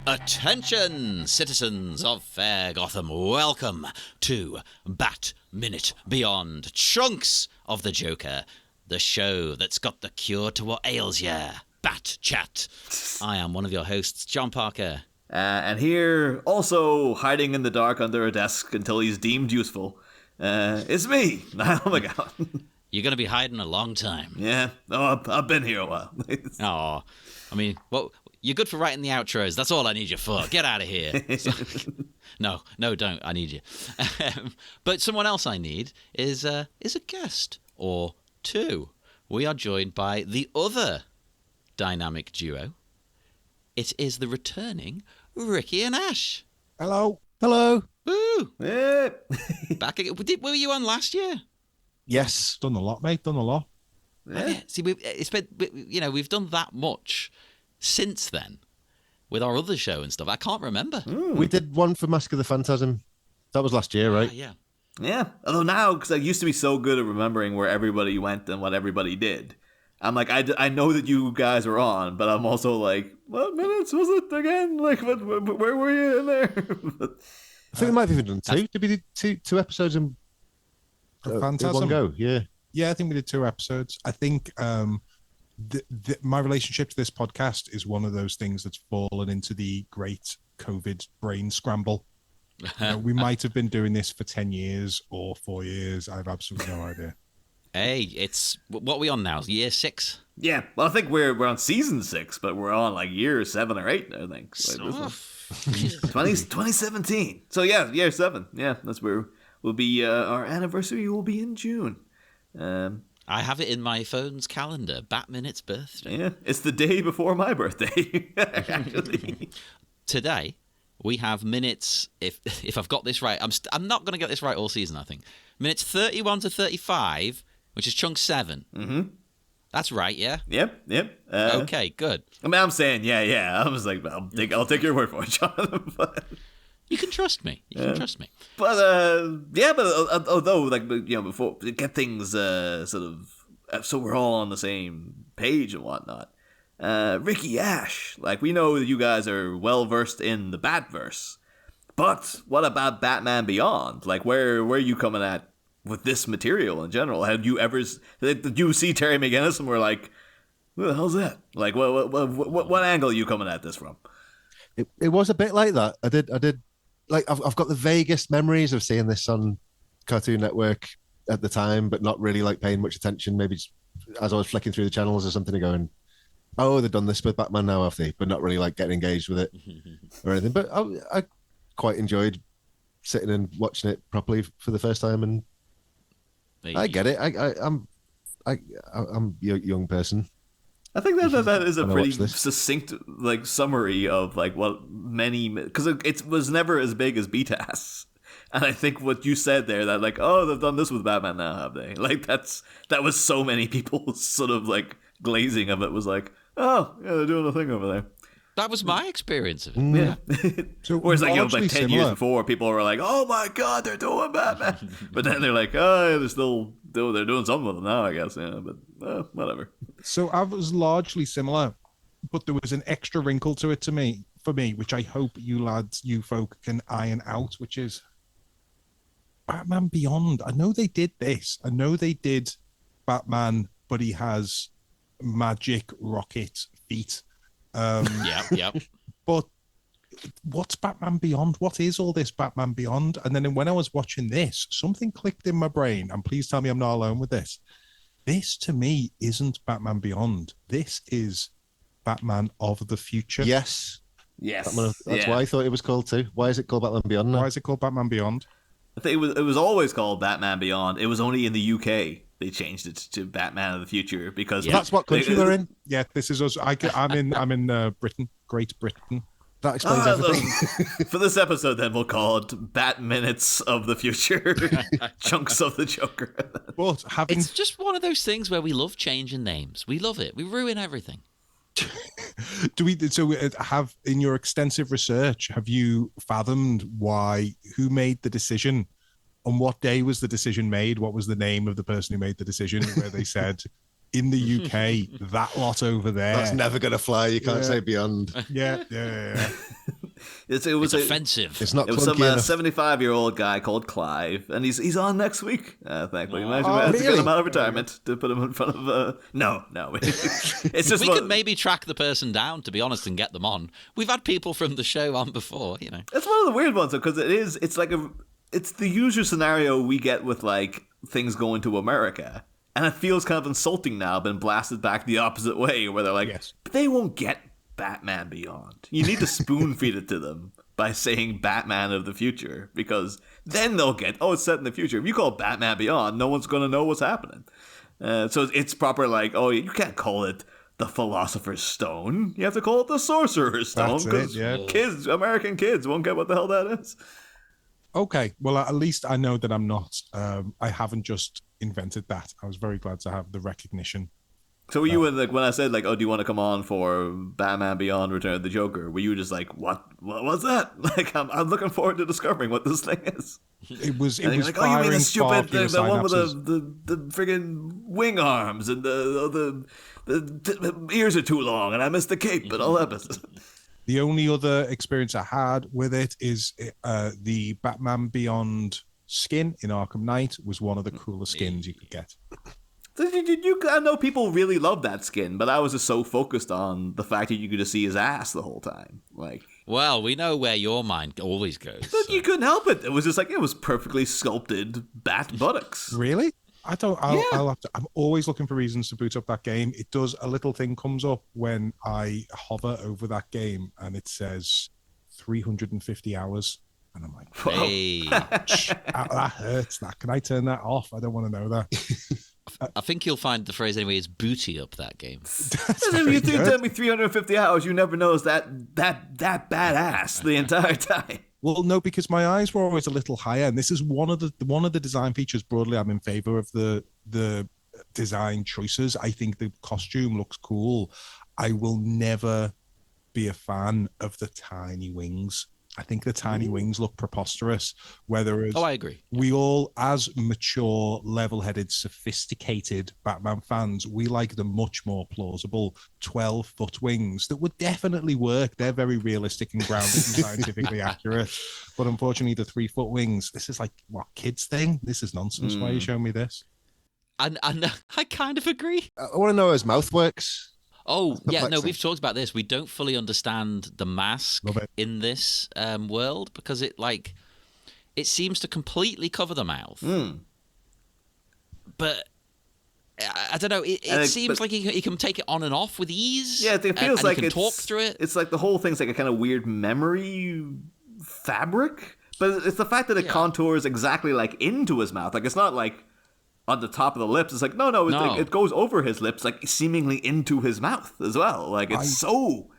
Attention, citizens of fair Gotham, welcome to Bat Minute Beyond, Chunkz of the Joker, the show that's got the cure to what ails ya, Bat Chat. I am one of your hosts, John Parker. And here, also hiding in the dark under a desk until he's deemed useful, it's me, Niall McGowan. You're going to be hiding a long time. Yeah, I've been here a while. Oh, I mean, what? You're good for writing the outros. That's all I need you for. Get out of here. No, don't. I need you. But someone else I need is a guest or two. We are joined by the other dynamic duo. It is the returning Rikky and Ash. Hello. Hello. Woo! Yeah. Back again. Were you on last year? Yes. Done a lot, mate. Done a lot. Yeah. See, we've done that much since then with our other show and stuff. I can't remember. We did one for Mask of the Phantasm. That was last year, right? Yeah. Yeah. Although now, because I used to be so good at remembering where everybody went and what everybody did, I'm like, I know that you guys were on, but I'm also like, what minutes was it again? Like, where were you in there? I think we might have even done two. Did we do two episodes in Phantasm? one go? Yeah. Yeah, I think we did 2 episodes. I think my relationship to this podcast is one of those things that's fallen into the great COVID brain scramble. We might have been doing this for 10 years or 4 years. I have absolutely no idea. Hey, it's what are we on now? Year 6? Yeah. Well, I think we're on season 6, but we're on like year 7 or 8, I think. Like, 2017. So yeah, year 7. Yeah, that's where we'll be. Our anniversary will be in June. I have it in my phone's calendar. Batmin's birthday. Yeah, it's the day before my birthday, actually. Today, we have minutes, if I've got this right, I'm not going to get this right all season, I think. Minutes 31 to 35, which is Chunkz 7. Mm-hmm. That's right, yeah? Yep. Okay, good. I mean, I'm saying, yeah. I was like, I'll take your word for it, John. You can trust me. Trust me. But although, like, before to get things sort of so we're all on the same page and whatnot, Rikky, Ash, like, we know that you guys are well versed in the Batverse, but what about Batman Beyond? Like, where are you coming at with this material in general? Had you ever did you see Terry McGinnis and were like, what the hell's that? Like, what angle are you coming at this from? It was a bit like that. I did. Like, I've got the vaguest memories of seeing this on Cartoon Network at the time, but not really like paying much attention. Maybe just as I was flicking through the channels or something and going, oh, they've done this with Batman now, have they? But not really like getting engaged with it or anything. But I quite enjoyed sitting and watching it properly for the first time. And I get it. I'm a young person. I think that is a pretty succinct like summary of like what many, because it was never as big as BTAS, and I think what you said there, that like, oh, they've done this with Batman now, have they? Like that was so many people's sort of like glazing of it was like, oh yeah, they're doing a thing over there. That was my experience of it. Yeah. So whereas like, like 10 similar. years before, people were like, oh my god, they're doing Batman. But then they're like, oh yeah, they're doing something with them now, I guess. Yeah, but whatever. So I was largely similar, but there was an extra wrinkle to it for me, which I hope you folk can iron out, which is Batman Beyond. I know they did this. I know they did Batman, but he has magic rocket feet. Yeah. But what's Batman Beyond? What is all this Batman Beyond? And then when I was watching this, something clicked in my brain, and please tell me I'm not alone with this. This, to me, isn't Batman Beyond. This is Batman of the Future. Yes. That's why I thought it was called too. Why is it called Batman Beyond now? Why is it called Batman Beyond? I think it was always called Batman Beyond. It was only in the UK they changed it to Batman of the Future because that's what country they're in. Yeah, this is us. I'm in Britain, Great Britain. That explains everything. For this episode, then we'll call it Bat Minutes of the Future, Chunks of the Joker. But it's just one of those things where we love changing names. We love it. We ruin everything. Have in your extensive research, have you fathomed who made the decision? On what day was the decision made? What was the name of the person who made the decision? Where they said, in the UK, that lot over there. That's never going to fly. You can't say beyond. Yeah. It's offensive. It's not. It was some 75-year-old guy called Clive, and he's on next week. Thankfully, imagine to get him out of retirement to put him in front of. No. It's just we could maybe track the person down, to be honest, and get them on. We've had people from the show on before, you know. It's one of the weird ones because it's the usual scenario we get with like things going to America. And it feels kind of insulting now, been blasted back the opposite way, where they're like, yes. But they won't get Batman Beyond. You need to spoon feed it to them by saying Batman of the future, because then they'll get, it's set in the future. If you call it Batman Beyond, no one's going to know what's happening. So it's proper like, you can't call it the Philosopher's Stone. You have to call it the Sorcerer's Stone, because American kids won't get what the hell that is. Okay, well, at least I know that I'm not. I haven't just invented that. I was very glad to have the recognition. So were you when I said do you want to come on for Batman Beyond: Return of the Joker? Were you just like, what was that? Like, I'm looking forward to discovering what this thing is. It was like, you mean the stupid thing, the one with the friggin' wing arms and the ears are too long, and I missed the cape and all that business. The only other experience I had with it is the Batman Beyond skin in Arkham Knight was one of the coolest skins you could get. I know people really love that skin, but I was just so focused on the fact that you could just see his ass the whole time. Like, well, we know where your mind always goes. But you couldn't help it. It was just like it was perfectly sculpted bat buttocks. Really? I'm always looking for reasons to boot up that game. It does, a little thing comes up when I hover over that game and it says 350 hours. And I'm like, hey, that hurts. Can I turn that off? I don't want to know that. I think you'll find the phrase anyway is booty up that game. You tell me 350 hours, you never noticed that badass the entire time. Well, no, because my eyes were always a little higher, and this is one of the design features. Broadly, I'm in favor of the design choices. I think the costume looks cool. I will never be a fan of the tiny wings. I think the tiny wings look preposterous. Whereas I agree. We all, as mature, level-headed, sophisticated Batman fans, we like the much more plausible 12-foot wings that would definitely work. They're very realistic and grounded and scientifically accurate. But unfortunately, the 3-foot wings, this is like, what, kids thing? This is nonsense. Why are you showing me this? And I kind of agree. I want to know how his mouth works. Oh, yeah, no, we've talked about this. We don't fully understand the mask in this world because it seems to completely cover the mouth. But I don't know. It seems like he can take it on and off with ease. Yeah, it feels like he can talk through it. It's like the whole thing's like a kind of weird memory fabric. But it's the fact that it contours exactly like into his mouth. Like, it's not like on the top of the lips. It's like, no. Like, it goes over his lips, like seemingly into his mouth as well. Like, it's so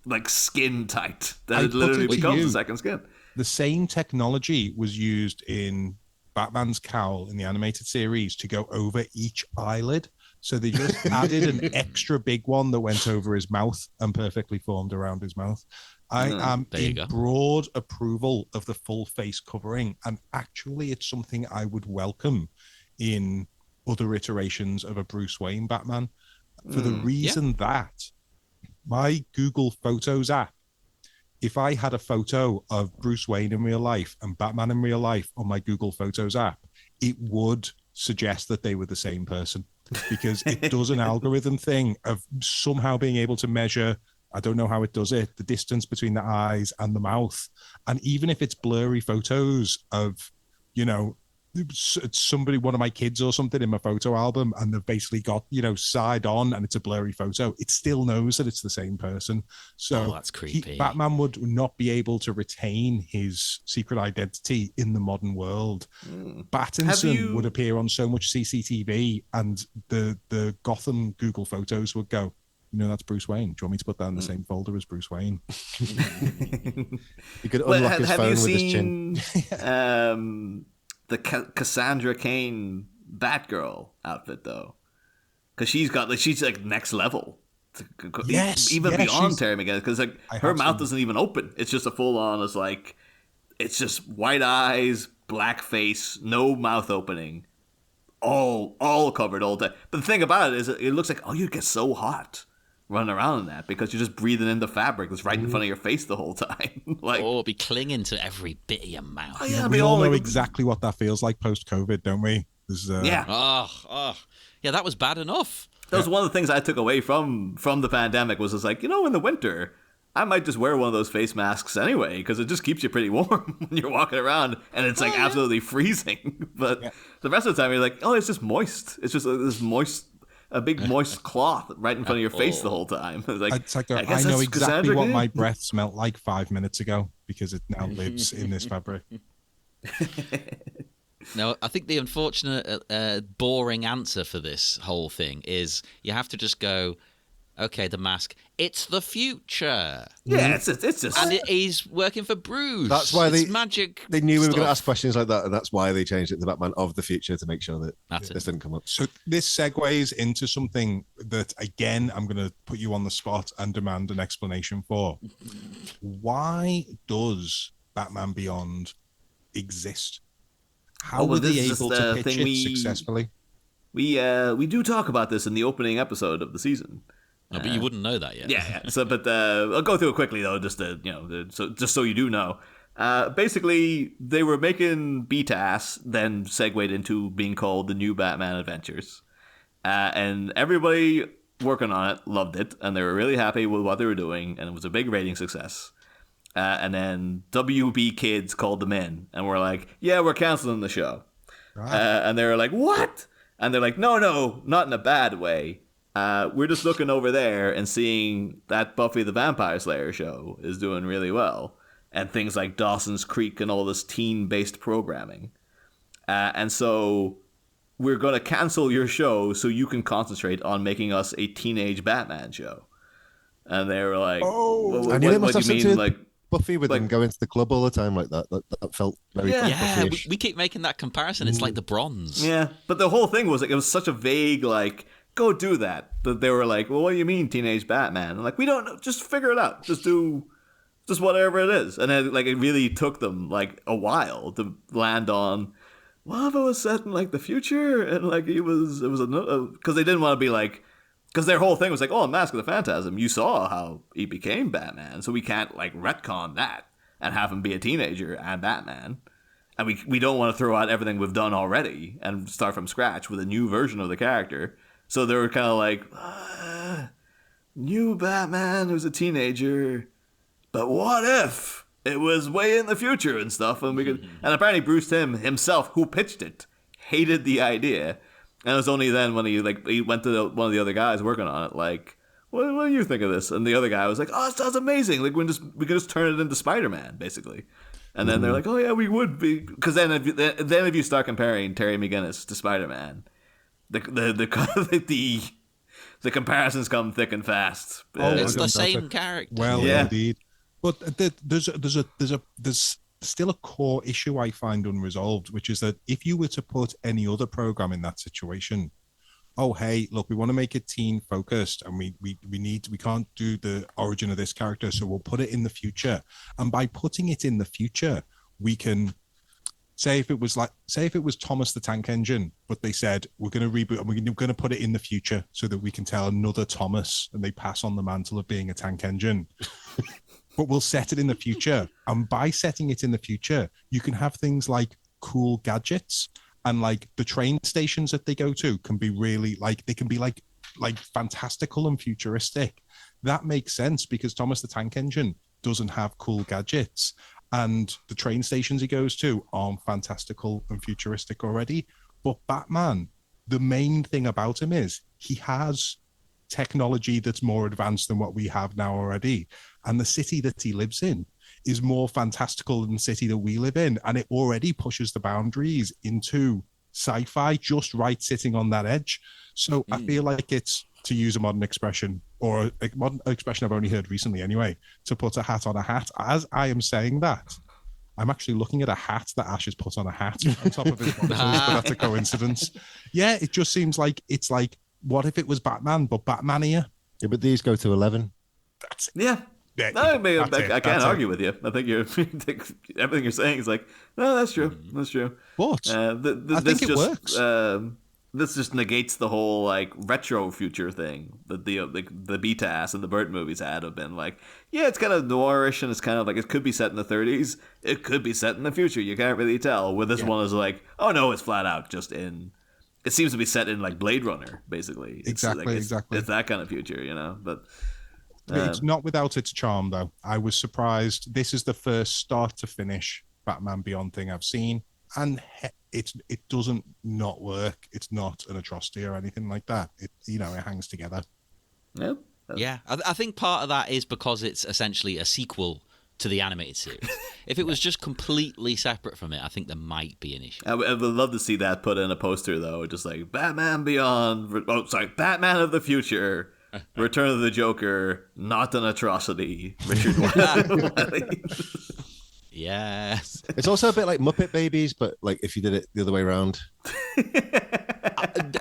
like skin tight that it literally becomes a second skin. The same technology was used in Batman's cowl in the animated series to go over each eyelid. So they just added an extra big one that went over his mouth and perfectly formed around his mouth. I am in broad approval of the full face covering, and actually it's something I would welcome in other iterations of a Bruce Wayne Batman, for the reason that my Google Photos app, if I had a photo of Bruce Wayne in real life and Batman in real life on my Google Photos app, it would suggest that they were the same person, because it does an algorithm thing of somehow being able to measure, I don't know how it does it, the distance between the eyes and the mouth. And even if it's blurry photos of, somebody, one of my kids or something in my photo album, and they've basically got, side on and it's a blurry photo, it still knows that it's the same person. So that's creepy. Batman would not be able to retain his secret identity in the modern world. Pattinson would appear on so much CCTV, and the Gotham Google Photos would go, that's Bruce Wayne. Do you want me to put that in the same folder as Bruce Wayne? You could unlock his phone with his chin. The Cassandra Cain Batgirl outfit, though, because she's like next level. Yes, even yeah, beyond Terry McGinnis, because like I her have mouth seen- doesn't even open. It's just a full on. It's like it's just white eyes, black face, no mouth opening, all covered all day. But the thing about it is, it looks like you get so hot running around in that because you're just breathing in the fabric that's right in front of your face the whole time. Like, Or be clinging to every bit of your mouth. oh, yeah, we all know exactly what that feels like post-COVID, don't we? Yeah. Yeah, that was bad enough. That was one of the things I took away from the pandemic was it's like, in the winter, I might just wear one of those face masks anyway because it just keeps you pretty warm when you're walking around and it's like absolutely freezing. But the rest of the time you're like, it's just moist. It's just this moist, a big moist cloth right in front of your face the whole time. It's like, I know exactly what my breath smelled like 5 minutes ago because it now lives in this fabric. No, I think the unfortunate, boring answer for this whole thing is you have to just go, okay, the mask, it's the future. Yeah, it's just... And he's working for Bruce. That's why it's magic they knew we were going to stuff. ask questions like that, and that's why they changed it to Batman of the future to make sure that this didn't come up. So this segues into something that, again, I'm going to put you on the spot and demand an explanation for. Why does Batman Beyond exist? How were they able to pitch it successfully? We do talk about this in the opening episode of the season. No, but you wouldn't know that yet. Yeah. So, but I'll go through it quickly though, just to so you do know. Basically, they were making BTAS, then segued into being called the New Batman Adventures, and everybody working on it loved it, and they were really happy with what they were doing, and it was a big rating success. And then WB Kids called them in, and were like, "Yeah, we're canceling the show." Right. And they were like, "What?" And they're like, "No, not in a bad way. We're just looking over there and seeing that Buffy the Vampire Slayer show is doing really well, and things like Dawson's Creek and all this teen-based programming. And so we're going to cancel your show so you can concentrate on making us a teenage Batman show." And they were like, I knew they must have something like Buffy with them going to the club all the time like that. That felt very we keep making that comparison. It's like the Bronze. Yeah, but the whole thing was like it was such a vague like, go do that. But they were like, well, what do you mean teenage Batman? And like, we don't know. Just figure it out. Just whatever it is. And then like it really took them like a while to land on, well, if it was set in like the future and like it was because they didn't want to be like, because their whole thing was like, oh, Mask of the Phantasm, you saw how he became Batman, so we can't like retcon that and have him be a teenager and Batman. And we don't want to throw out everything we've done already and start from scratch with a new version of the character. So they were kind of like, new Batman who's a teenager, but what if it was way in the future and stuff? And we could, and apparently Bruce Timm himself, who pitched it, hated the idea. And it was only then when he went to one of the other guys working on it, like, what do you think of this? And the other guy was like, oh, it sounds amazing. Like we could just turn it into Spider-Man, basically. And then they're like, oh yeah, we would be, because then if you start comparing Terry McGinnis to Spider-Man, the comparisons come thick and fast. It's the same character. Well, indeed. But there's still a core issue I find unresolved, which is that if you were to put any other program in that situation, oh hey, look, we want to make it teen focused, and we can't do the origin of this character, so we'll put it in the future. And by putting it in the future, we can say if it was Thomas the Tank Engine, but they said we're going to reboot and we're going to put it in the future so that we can tell another Thomas, and they pass on the mantle of being a tank engine. But we'll set it in the future. And by setting it in the future, you can have things like cool gadgets, and like the train stations that they go to can be really like, they can be like fantastical and futuristic. That makes sense because Thomas the Tank Engine doesn't have cool gadgets, and the train stations he goes to aren't fantastical and futuristic already. But Batman, the main thing about him is he has technology that's more advanced than what we have now already. And the city that he lives in is more fantastical than the city that we live in. And it already pushes the boundaries into sci-fi, just right, sitting on that edge. So I feel like it's, to use a modern expression, or a modern expression I've only heard recently anyway, to put a hat on a hat. As I am saying that, I'm actually looking at a hat that Ash has put on a hat on top of his monitors, but that's a coincidence. Yeah, it just seems like it's like, what if it was Batman, but Batmania? Yeah, but these go to 11. That's it. Yeah. Yeah, No, I mean, that's it. I can't That's argue it. with you. I think everything you're saying is like, no, that's true. That's true. But I This think it just, works. This just negates the whole like retro future thing that the BTAS and the Burt movies have been like. Yeah, it's kind of noirish and it's kind of like it could be set in the 30s. It could be set in the future. You can't really tell. Where this one is like, oh no, it's flat out just in. It seems to be set in like Blade Runner, basically. Exactly. It's that kind of future, you know. But It's not without its charm, though. I was surprised. This is the first start to finish Batman Beyond thing I've seen, and it doesn't not work. It's not an atrocity or anything like that. It hangs together. yeah. Yeah, I think part of that is because it's essentially a sequel to the animated series. If it was just completely separate from it, I think there might be an issue. I would love to see that put in a poster, though, just like Batman Beyond. Oh, sorry, Batman of the Future. Return of the Joker, not an atrocity. Richard Wiley. Yes. It's also a bit like Muppet Babies, but like if you did it the other way around.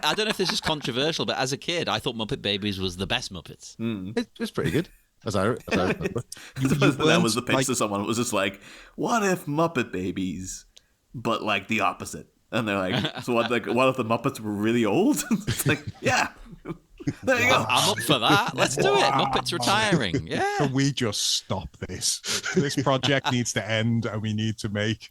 I don't know if this is controversial, but as a kid, I thought Muppet Babies was the best Muppets. It was pretty good, as I remember. That was the pitch to someone. It was just like, what if Muppet Babies, but like the opposite? And they're like, so what? Like, what if the Muppets were really old? It's like, yeah. There you go. I'm up for that. Let's do it. Muppets retiring. Yeah. Can we just stop this? This project needs to end, and we need to make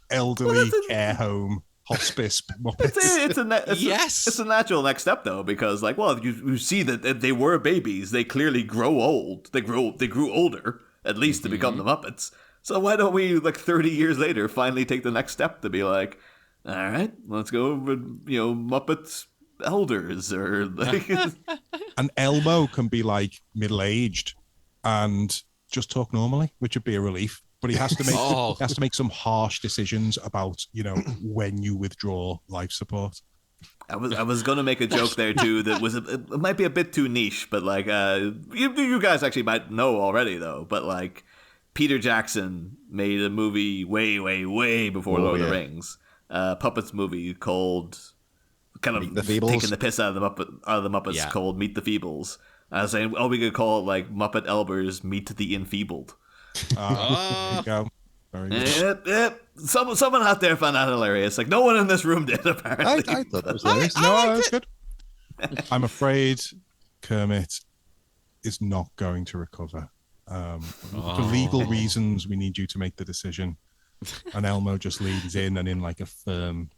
elderly care home hospice Muppets. It's a natural next step, though, because like, well, you see that they were babies. They clearly grow old. They grew older, at least to become the Muppets. So why don't we, like 30 years later, finally take the next step to be like, all right, let's go with Muppets elders or like. And Elmo can be like middle-aged and just talk normally, which would be a relief. But he has to make some harsh decisions about when you withdraw life support. I was gonna make a joke there too that was it might be a bit too niche, but like you guys actually might know already though. But like Peter Jackson made a movie way before Lord of the Rings, puppets movie called kind of taking the piss out of the Muppets called Meet the Feebles. I was saying, we could call it like Muppet Elbers Meet the Enfeebled. There you go. Very good. Yep. Someone out there found that hilarious. Like no one in this room did apparently. I thought that was hilarious. No, that's good. I'm afraid Kermit is not going to recover. For legal reasons, we need you to make the decision. And Elmo just leads in and in like a firm,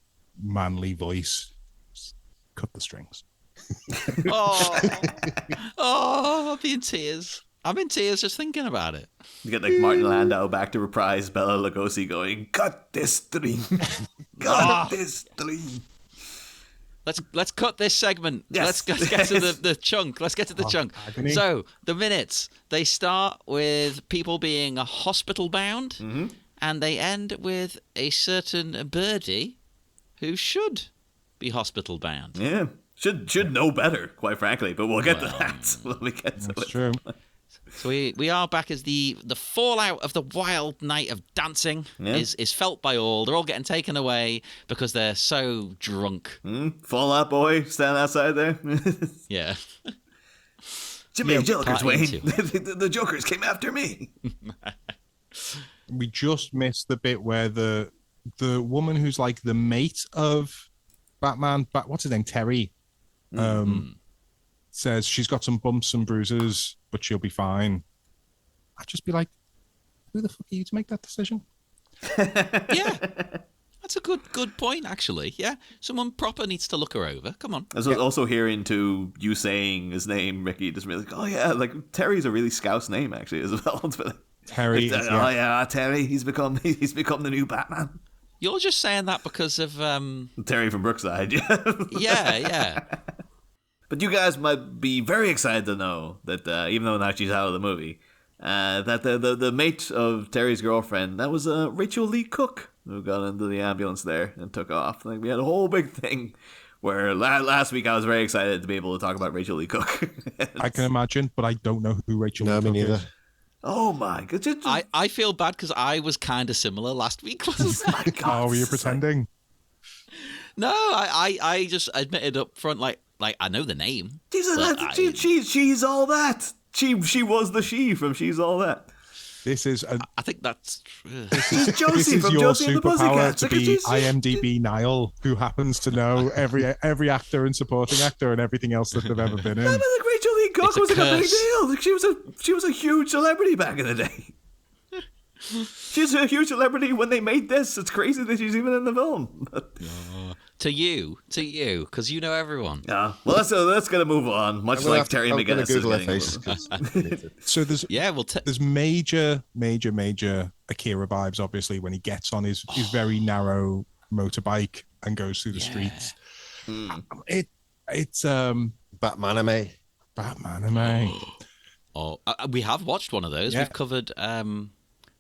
manly voice. Cut the strings. I'll be in tears. I'm in tears just thinking about it. You get like Martin Landau back to reprise Bela Lugosi going, "Cut this string, cut this string." Let's cut this segment. Yes. Let's get to the chunk. Let's get to the chunk. Agony. So the minutes, they start with people being hospital bound, and they end with a certain birdie who should be hospital bound. Yeah, should know better, quite frankly. But we'll get to that when we get to That's it. true. So we are back as the fallout of the wild night of dancing is felt by all. They're all getting taken away because they're so drunk. Fallout Boy stand outside there. Yeah. Jimmy Jokers, Wayne. partying The Jokers came after me. We just missed the bit where the woman who's like the mate of Batman, what's his name, Terry, says she's got some bumps and bruises, but she'll be fine. I'd just be like, who the fuck are you to make that decision? Yeah. That's a good point, actually. Yeah. Someone proper needs to look her over. Come on. I was also hearing to you saying his name, Ricky, just really like, oh yeah, like Terry's a really Scouse name actually as well. Terry. Oh yeah, Terry. He's become the new Batman. You're just saying that because of Terry from Brookside. yeah. But you guys might be very excited to know that even though now she's out of the movie, that the mate of Terry's girlfriend, that was Rachel Lee Cook, who got into the ambulance there and took off. Like we had a whole big thing where last week I was very excited to be able to talk about Rachel Lee Cook. I can imagine, but I don't know who Rachel Lee No, me Cook neither. is. Oh my god! I feel bad because I was kind of similar last week. Wasn't I? Oh, were you pretending? No, I just admitted up front, like like I know the name. She's all that. She was the she from She's All That. This is I think that's She's Josie this is from your Josie and the superpower Pussycats. to be IMDb Niall, who happens to know every actor and supporting actor and everything else that they've ever been in. Yeah, but like Rachel Lee Cook was like a big deal. Like she was a huge celebrity back in the day. She was a huge celebrity when they made this. It's crazy that she's even in the film. to you, because you know everyone. Yeah. Well, let's gonna move on. Much like Terry McGinnis is getting. So there's there's major Akira vibes, obviously, when he gets on his very narrow motorbike and goes through the streets. It's Batman Batman. We have watched one of those. Yeah. We've covered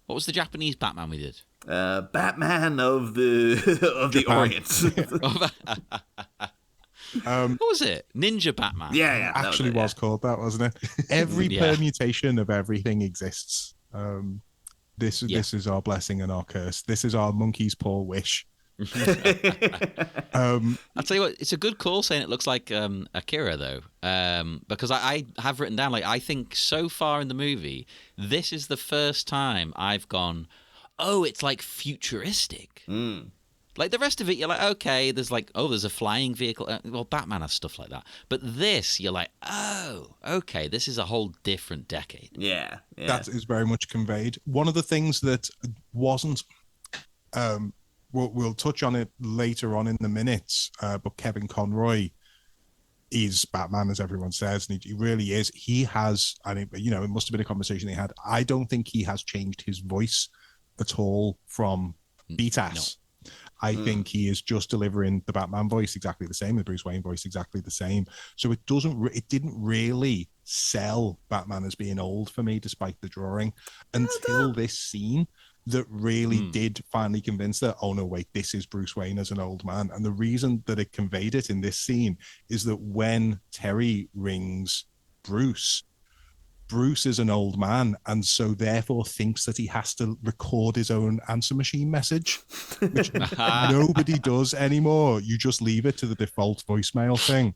what was the Japanese Batman we did? Batman of the Orient. What was it? Ninja Batman. Yeah. Actually was called that, wasn't it? Every permutation of everything exists. This is our blessing and our curse. This is our monkey's paw wish. I'll tell you what, it's a good call saying it looks like Akira though, because I have written down, like, I think so far in the movie this is the first time I've gone, oh, it's like futuristic. Like the rest of it, you're like, okay, there's a flying vehicle. Well, Batman has stuff like that. But this, you're like, oh, okay, this is a whole different decade. Yeah. That is very much conveyed. One of the things that wasn't, we'll touch on it later on in the minutes, but Kevin Conroy is Batman, as everyone says, and he really is. He has, and it must have been a conversation they had. I don't think he has changed his voice at all from BTAS. No. I think he is just delivering the Batman voice exactly the same, the Bruce Wayne voice exactly the same. So it didn't really sell Batman as being old for me, despite the drawing, until this scene that really did finally convince that, oh no, wait, this is Bruce Wayne as an old man. And the reason that it conveyed it in this scene is that when Terry rings Bruce is an old man, and so therefore thinks that he has to record his own answer machine message, which nobody does anymore. You just leave it to the default voicemail thing.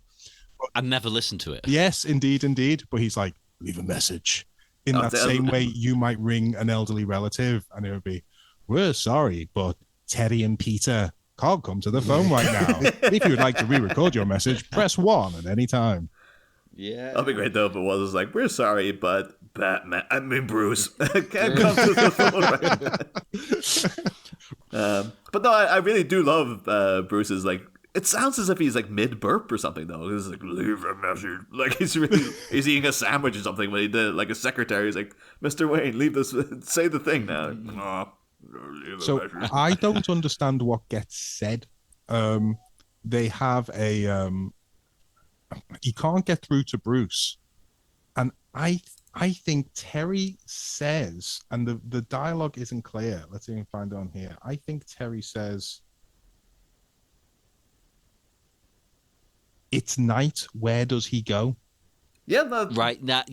I never listened to it. Yes, indeed. But he's like, leave a message. In that same way, you might ring an elderly relative and it would be, we're sorry, but Terry and Peter can't come to the phone right now. If you would like to re-record your message, press 1 at any time. Yeah. That'd be great though if it was like, we're sorry, but Bruce can't come to the phone right now. But no, I really do love Bruce's, like, it sounds as if he's like mid-burp or something though. He's like, leave a message. Like he's eating a sandwich or something when he did, like, a secretary. He's like, Mr. Wayne, leave this, say the thing now. So I don't understand what gets said. They have a he can't get through to Bruce, and I think Terry says, and the dialogue isn't clear. Let's see if we can find it on here. I think Terry says, "It's night. Where does he go?" Yeah, right. No,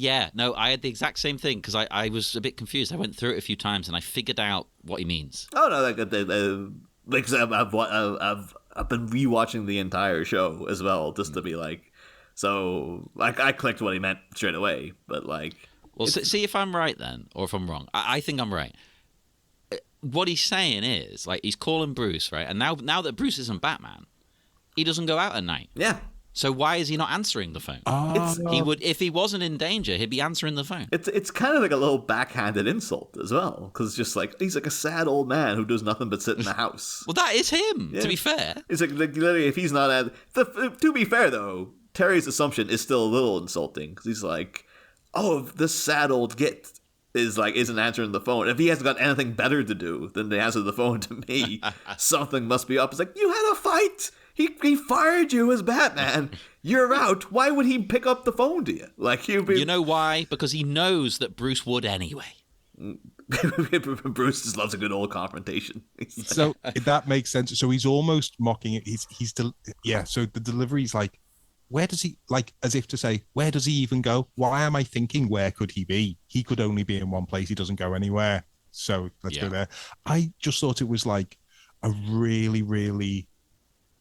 I had the exact same thing because I was a bit confused. I went through it a few times and I figured out what he means. Oh no, like I've been rewatching the entire show as well, just to be like. So, like, I clicked what he meant straight away, but, like... Well, see if I'm right then, or if I'm wrong. I think I'm right. What he's saying is, like, he's calling Bruce, right? And now that Bruce isn't Batman, he doesn't go out at night. Yeah. So why is he not answering the phone? He would, if he wasn't in danger, he'd be answering the phone. It's kind of like a little backhanded insult as well, because it's just like, he's like a sad old man who does nothing but sit in the house. Well, that is him, to be fair. It's like literally, if he's not to be fair, though, Terry's assumption is still a little insulting, because he's like, oh, this sad old git isn't answering the phone. If he hasn't got anything better to do than to answer the phone to me, something must be up. It's like, you had a fight. He fired you as Batman. You're out. Why would he pick up the phone to you? Like, you know why? Because he knows that Bruce would anyway. Bruce just loves a good old confrontation. So that makes sense. So he's almost mocking it. So the delivery's like, where does he, like, as if to say, where does he even go? Why am I thinking, where could he be? He could only be in one place. He doesn't go anywhere. So let's go there. I just thought it was like a really, really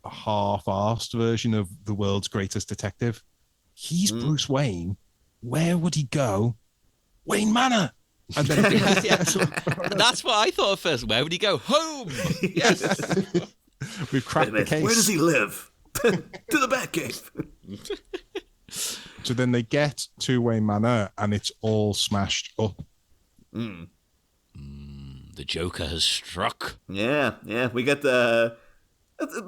half-arsed version of the world's greatest detective. He's Bruce Wayne. Where would he go? Wayne Manor. And then That's what I thought at first. Where would he go? Home. Yes. We've cracked the case. Where does he live? To the Batcave. So then they get to Wayne Manor, and it's all smashed up. The Joker has struck. Yeah. We get the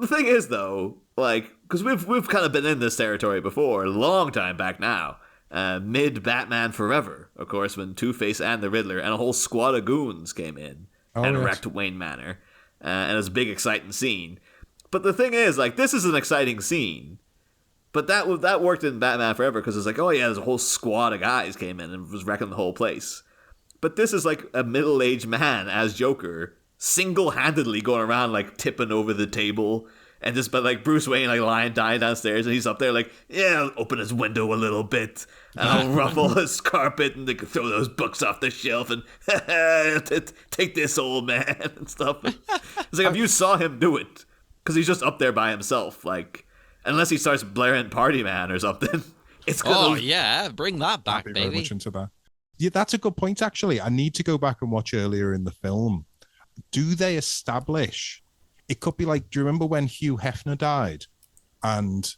thing is though, like, because we've kind of been in this territory before, a long time back now. Mid Batman Forever, of course, when Two-Face and the Riddler and a whole squad of goons came in and wrecked Wayne Manor, and it was a big exciting scene. But the thing is, like, this is an exciting scene. But that worked in Batman Forever because it's like, oh yeah, there's a whole squad of guys came in and was wrecking the whole place. But this is like a middle-aged man as Joker, single-handedly going around like tipping over the table, and just but like Bruce Wayne like dying downstairs, and he's up there like, yeah, I'll open his window a little bit, and I'll ruffle his carpet, and they can throw those books off the shelf, and take this old man and stuff. It's like if you saw him do it, because he's just up there by himself, like. Unless he starts blaring Party Man or something. It's gonna... Oh, yeah. Bring that back, baby. Very much into that. Yeah, that's a good point, actually. I need to go back and watch earlier in the film. Do they establish... It could be like, do you remember when Hugh Hefner died? And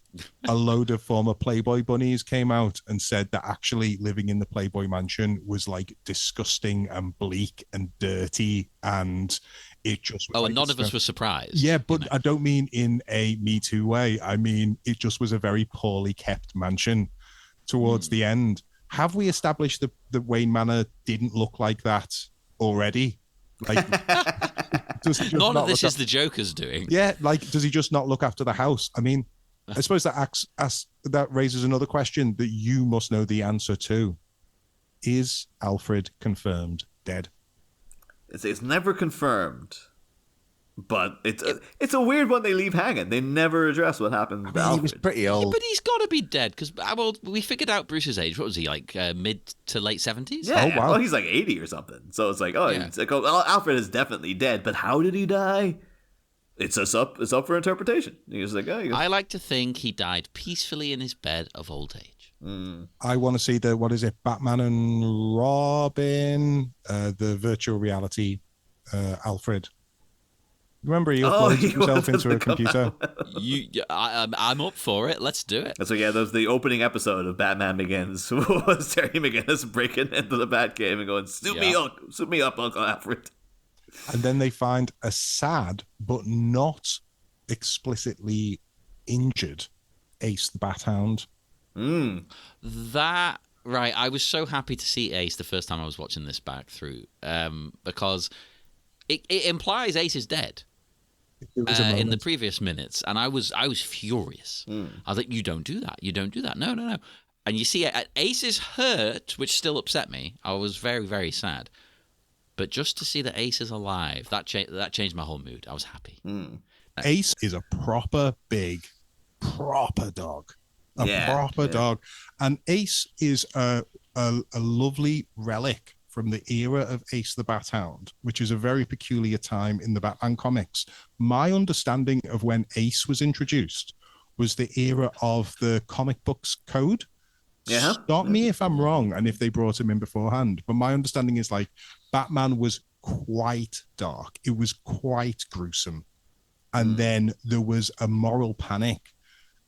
a load of former Playboy bunnies came out and said that actually living in the Playboy mansion was like disgusting and bleak and dirty, and it just was and none of us were surprised. Yeah, but I don't mean in a Me Too way. I mean it just was a very poorly kept mansion towards the end. Have we established that Wayne Manor didn't look like that already? Like, none of this is the Joker's doing. Yeah, like, does he just not look after the house? I mean, I suppose that raises another question that you must know the answer to. Is Alfred confirmed dead? It's never confirmed, but it's a weird one they leave hanging. They never address what happened to Alfred. He was pretty old. Yeah, but he's got to be dead because we figured out Bruce's age. What was he, like mid to late 70s? Yeah, oh, wow. Well, he's like 80 or something. So it's like, Alfred is definitely dead, but how did he die? It's up for interpretation. He's like, I like to think he died peacefully in his bed of old age. I want to see what is it, Batman and Robin, the virtual reality Alfred. Remember, he uploads himself into a computer. I'm up for it. Let's do it. So yeah, that was the opening episode of Batman Begins. Was Terry McGinnis breaking into the Batcave and going, "Suit me up, Uncle Alfred." And then they find a sad but not explicitly injured Ace the Bat Hound. That right. I was so happy to see Ace the first time I was watching this back through, because it implies Ace is dead in the previous minutes, and I was furious. I was like, "You don't do that. You don't do that. No, no, no." And you see, Ace is hurt, which still upset me. I was very, very sad. But just to see that Ace is alive, that changed my whole mood. I was happy. Ace is a proper dog. A dog. And Ace is a lovely relic from the era of Ace the Bat Hound, which is a very peculiar time in the Batman comics. My understanding of when Ace was introduced was the era of the comic books code. Yeah. Stop me if I'm wrong and if they brought him in beforehand. But my understanding is like Batman was quite dark. It was quite gruesome. And then there was a moral panic,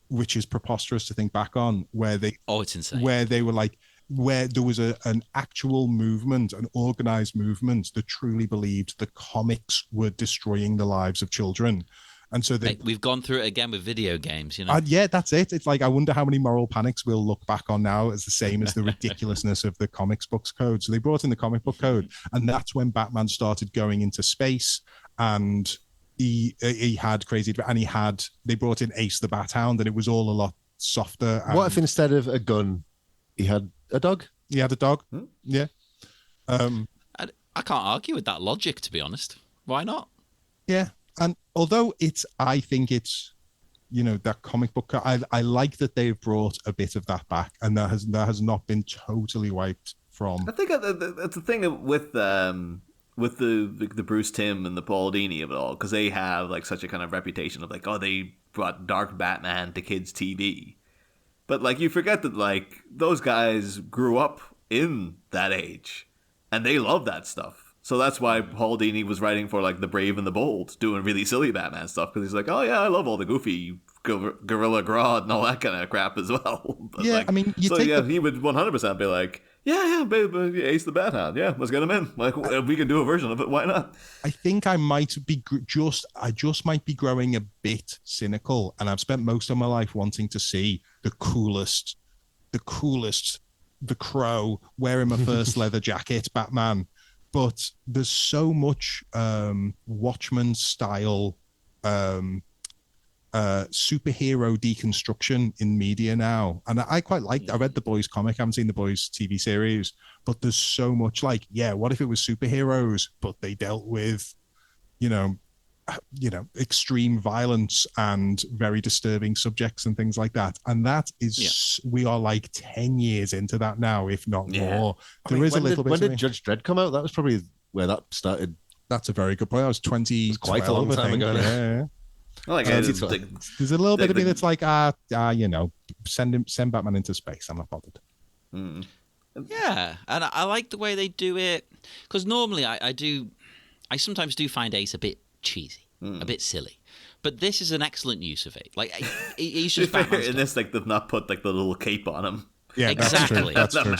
which is preposterous to think back on, where it's insane. Where they were like, where there was an actual movement, an organized movement that truly believed the comics were destroying the lives of children. And so we've gone through it again with video games, you know. Yeah, that's it. It's like, I wonder how many moral panics we'll look back on now as the same as the ridiculousness of the comics books code. So they brought in the comic book code, and that's when Batman started going into space, and he had crazy, and they brought in Ace the Bat Hound, and it was all a lot softer. What if instead of a gun, he had a dog? He had a dog. Yeah. I can't argue with that logic, to be honest. Why not? Yeah. And although I think it's, that comic book, I like that they've brought a bit of that back, and that has not been totally wiped from. I think that's the thing with with the Bruce Timm and the Paul Dini of it all, because they have like such a kind of reputation of like, oh, they brought dark Batman to kids' TV. But like you forget that like those guys grew up in that age, and they love that stuff. So that's why Paul Dini was writing for like The Brave and the Bold, doing really silly Batman stuff, because he's like, oh yeah, I love all the goofy Gorilla Grodd and all that kind of crap as well. But Yeah, like, I mean, he would 100% be like, yeah, baby, Ace the Bat Hound, yeah, let's get him in. Like, we can do a version of it. Why not? I think I might be I just might be growing a bit cynical, and I've spent most of my life wanting to see the coolest, the Crow wearing my first leather jacket, Batman. But there's so much Watchmen style superhero deconstruction in media now, and I quite liked. I read the Boys comic. I haven't seen the Boys TV series, but there's so much like, yeah, what if it was superheroes, but they dealt with, extreme violence and very disturbing subjects and things like that. And that is, we are like 10 years into that now, if not more. There is a little bit. When did Judge Dredd come out? That was probably where that started. That's a very good point. I was 20. Quite a long time ago. Yeah. Like, there's a little bit of me that's like, send Batman into space. I'm not bothered. Mm. Yeah, and I like the way they do it, because normally I sometimes do find Ace a bit cheesy, a bit silly, but this is an excellent use of it. Like he's just Batman. In this, like they've not put like the little cape on him. Yeah, exactly. That's true.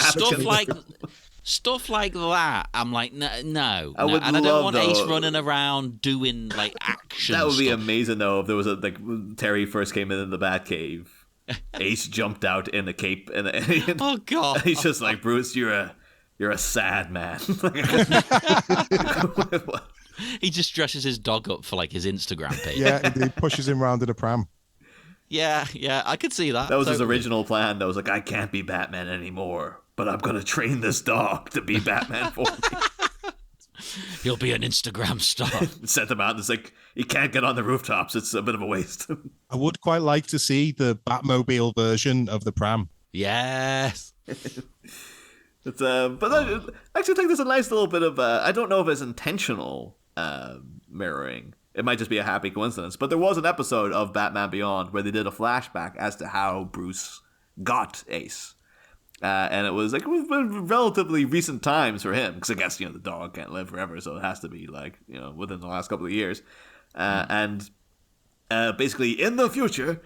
Stuff like that. I'm like, no, and I don't want Ace running around doing like action. That would be stuff. amazing though if there was when Terry first came in the Batcave. Ace jumped out in a cape, and oh god, and he's just like, Bruce, you're a sad man. He just dresses his dog up for like his Instagram page. Yeah, he pushes him around in a pram. Yeah, I could see that. That was his original plan. That was like, I can't be Batman anymore, but I'm gonna train this dog to be Batman for me. He'll be an Instagram star. Sent him out, and it's like, he can't get on the rooftops. It's a bit of a waste. I would quite like to see the Batmobile version of the pram. Yes. But I actually think there's a nice little bit of I don't know if it's intentional mirroring. It might just be a happy coincidence. But there was an episode of Batman Beyond where they did a flashback as to how Bruce got Ace. And it was relatively recent times for him, because I guess, the dog can't live forever, so it has to be within the last couple of years. And basically in the future,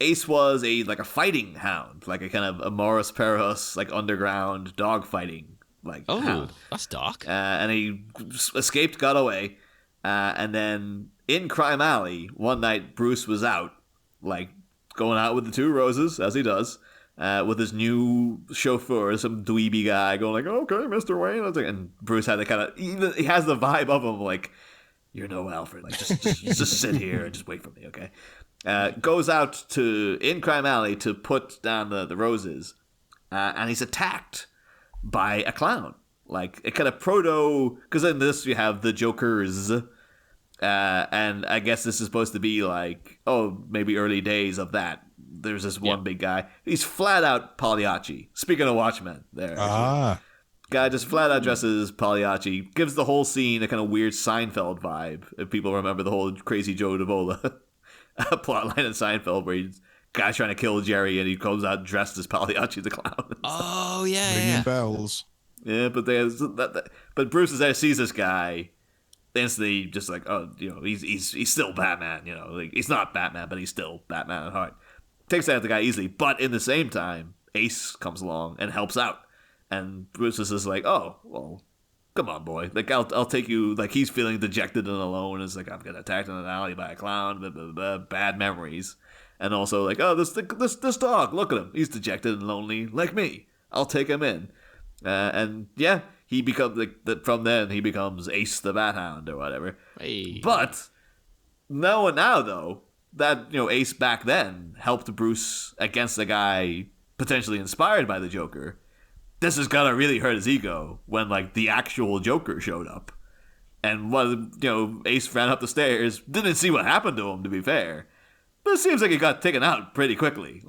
Ace was a fighting hound, like a kind of a Morris Perros, like underground dog fighting hound. That's dark. And he escaped, got away, and then in Crime Alley one night, Bruce was out, going out with the two roses, as he does. With his new chauffeur, some dweeby guy, going okay, Mr. Wayne. And Bruce had the kind of, he has the vibe of him, you're no Alfred. Just sit here and just wait for me, okay? Goes out in Crime Alley to put down the roses, and he's attacked by a clown. A kind of because in this you have the Jokers, and I guess this is supposed to be maybe early days of that. There's this one big guy. He's flat out Pagliacci. Speaking of Watchmen, there. Guy just flat out dresses Pagliacci. Gives the whole scene a kind of weird Seinfeld vibe. If people remember the whole crazy Joe Davola plotline in Seinfeld, where he's guy trying to kill Jerry, and he comes out dressed as Pagliacci the clown. Oh yeah, ringing bells. Yeah, but but Bruce is there, sees this guy. Instantly, just he's still Batman. He's not Batman, but he's still Batman at heart. Takes out the guy easily, but in the same time, Ace comes along and helps out, and Bruce is just oh, well, come on, boy, I'll take you. He's feeling dejected and alone. It's I'm getting attacked in an alley by a clown. Blah, blah, blah, bad memories, and also oh, this dog, look at him, he's dejected and lonely like me. I'll take him in, and yeah, he becomes from then he becomes Ace the Bat Hound or whatever. Hey. But now though. That Ace back then helped Bruce against a guy potentially inspired by the Joker. This is gonna really hurt his ego when the actual Joker showed up, and Ace ran up the stairs. Didn't see what happened to him, to be fair, but it seems like he got taken out pretty quickly.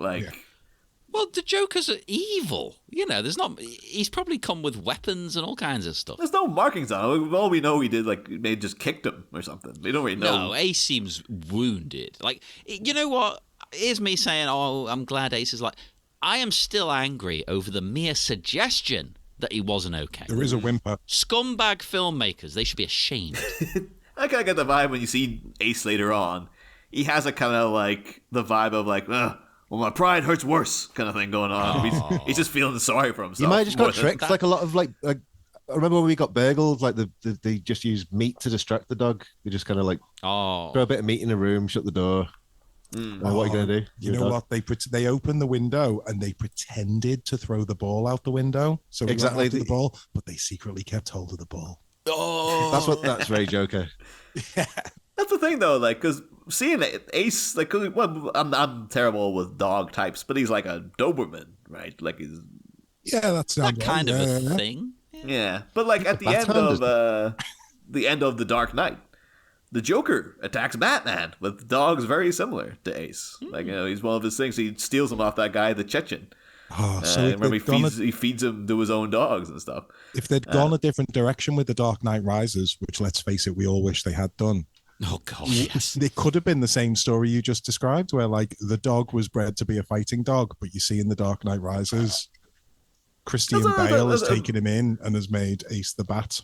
Well, the Joker's evil. You know, he's probably come with weapons and all kinds of stuff. There's no markings on him. All we know he did, like, they just kicked him or something. We don't really know. No, Ace seems wounded. Like, you know what? Here's me saying, oh, I'm glad Ace is like... I am still angry over the mere suggestion that he wasn't okay. There is a whimper. Scumbag filmmakers, they should be ashamed. I kind of get the vibe when you see Ace later on. He has a kind of like the vibe of like, well, my pride hurts worse kind of thing going on. He's just feeling sorry for himself. You might have just got tricked, like a lot of like I remember when we got burgled, like they just used meat to distract the dog. They just kind of like throw a bit of meat in a room, shut the door. What are you going to do? You know what? They opened the window and they pretended to throw the ball out the window. So exactly the ball, but they secretly kept hold of the ball. Oh, that's Ray Joker. Yeah. That's the thing though, like, because seeing Ace, like, well, I'm terrible with dog types, but he's like a Doberman, right? Like he's that's that kind of a thing. Yeah, but like at the end of the Dark Knight, the Joker attacks Batman with dogs very similar to Ace. Like, you know, he's one of his things. He steals him off that guy, the Chechen. Remember, he feeds him to his own dogs and stuff. If they'd gone a different direction with the Dark Knight Rises, which let's face it, we all wish they had done. Oh God, yes. It could have been the same story you just described, where like the dog was bred to be a fighting dog, but you see in the Dark Knight Rises, Christian Bale has taken him in and has made Ace the Bat.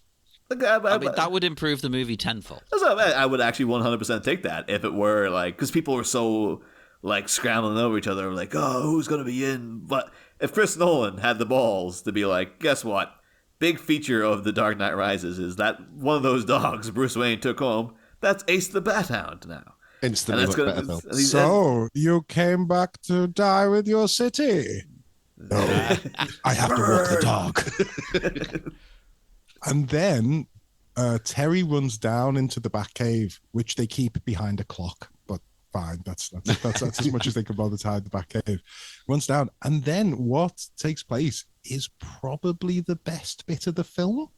I mean, that would improve the movie tenfold. I would actually 100% take that if it were like, because people were so like scrambling over each other, like, oh, who's going to be in? But if Chris Nolan had the balls to be like, guess what? Big feature of The Dark Knight Rises is that one of those dogs Bruce Wayne took home, that's Ace the Bat Hound now. Instantly much better film. So, you came back to die with your city? No, I have to walk the dog. And then Terry runs down into the Batcave, which they keep behind a clock. But fine, that's as much as they can bother to hide the Batcave. Runs down, and then what takes place is probably the best bit of the film.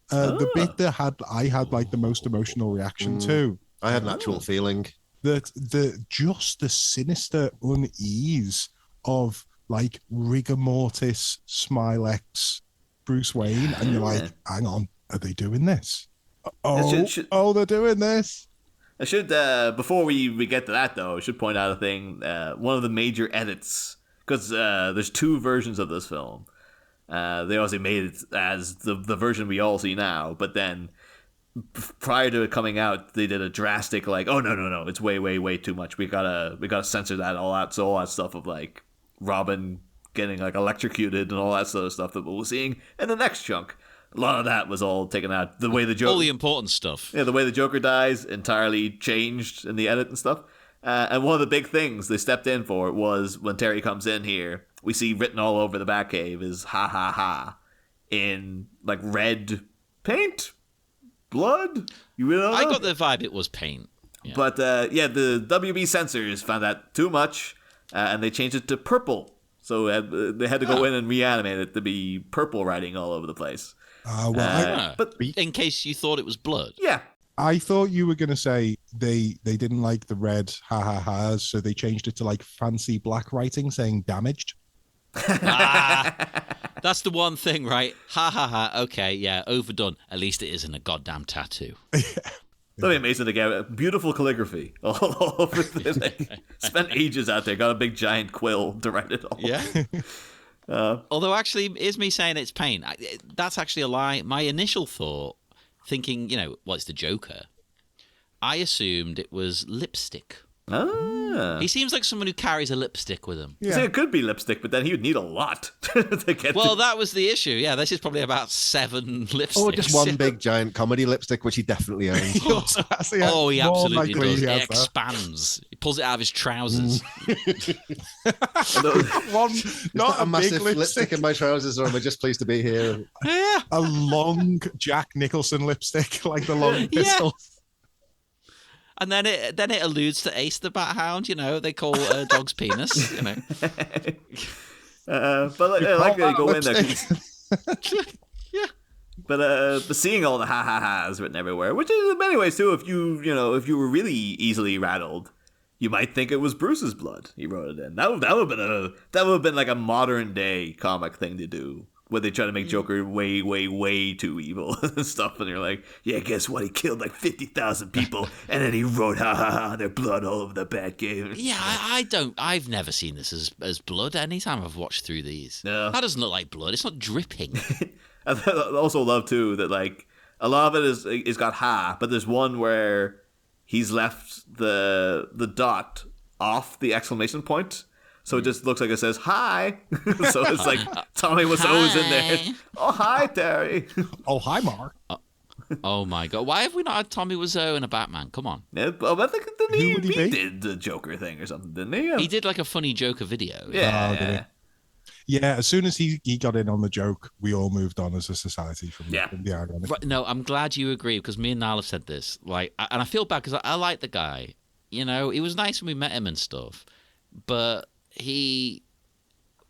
The bit that I had like the most emotional reaction to. I had an actual feeling that the sinister unease of like rigor mortis Smilex Bruce Wayne, and you're like, hang on, are they doing this? They're doing this. I should, before we get to that though, I should point out a thing. One of the major edits, because there's two versions of this film. They obviously made it as the version we all see now, but then prior to it coming out, they did a drastic like, oh no, it's way too much. We gotta censor that all out. So all that stuff of like Robin getting like electrocuted and all that sort of stuff that we're seeing in the next chunk. A lot of that was all taken out. The way the Joker, all the important stuff. Yeah, the way the Joker dies entirely changed in the edit and stuff. And one of the big things they stepped in for was when Terry comes in here, we see written all over the Batcave is "ha ha ha" in like red paint, blood. You really don't know? I got the vibe it was paint. Yeah. But the WB censors found that too much, and they changed it to purple. So they had to go in and reanimate it to be purple writing all over the place. But in case you thought it was blood. Yeah. I thought you were going to say they didn't like the red ha-ha-has, so they changed it to like fancy black writing saying damaged. That's the one thing, right? Ha-ha-ha, okay, yeah, overdone. At least it isn't a goddamn tattoo. That'd be amazing to get beautiful calligraphy all over this. Spent ages out there, got a big giant quill to write it all. Yeah. Although actually, is me saying it's paint. That's actually a lie. My initial thought, thinking, it's the Joker, I assumed it was lipstick. He seems like someone who carries a lipstick with him. Yeah. So it could be lipstick, but then he would need a lot to get. Well, that was the issue. Yeah, this is probably about 7 lipsticks. Or just one big giant comedy lipstick, which he definitely owns. He absolutely does. It expands. He pulls it out of his trousers. Not a massive lipstick in my trousers, or am I just pleased to be here? Yeah. A long Jack Nicholson lipstick, like the long pistol. And then it alludes to Ace the Bat Hound, they call a dog's penis, But like they go in there. Yeah. But seeing all the ha-ha-has written everywhere, which is in many ways too, if you were really easily rattled, you might think it was Bruce's blood. He wrote it in. That would have been like a modern day comic thing to do, where they try to make Joker way, way, way too evil and stuff, and you're like, yeah, guess what? He killed like 50,000 people, and then he wrote, ha ha ha, their blood all over the Batcave. Yeah, I've never seen this as blood. Anytime I've watched through these, that doesn't look like blood. It's not dripping. I also love too that like a lot of it is got ha, but there's one where he's left the dot off the exclamation point, so it just looks like it says hi. So it's like Tommy Wiseau's in there. Oh, hi, Terry. Oh, hi, Mark. Oh my God! Why have we not had Tommy Wiseau in a Batman? Come on. Yeah, well, I think Who would he be? did the Joker thing or something, didn't he? He did like a funny Joker video. Yeah. Yeah, as soon as he got in on the joke, we all moved on as a society from the irony. Right, no, I'm glad you agree, because me and Niall have said this. Like, and I feel bad because I like the guy. You know, it was nice when we met him and stuff, but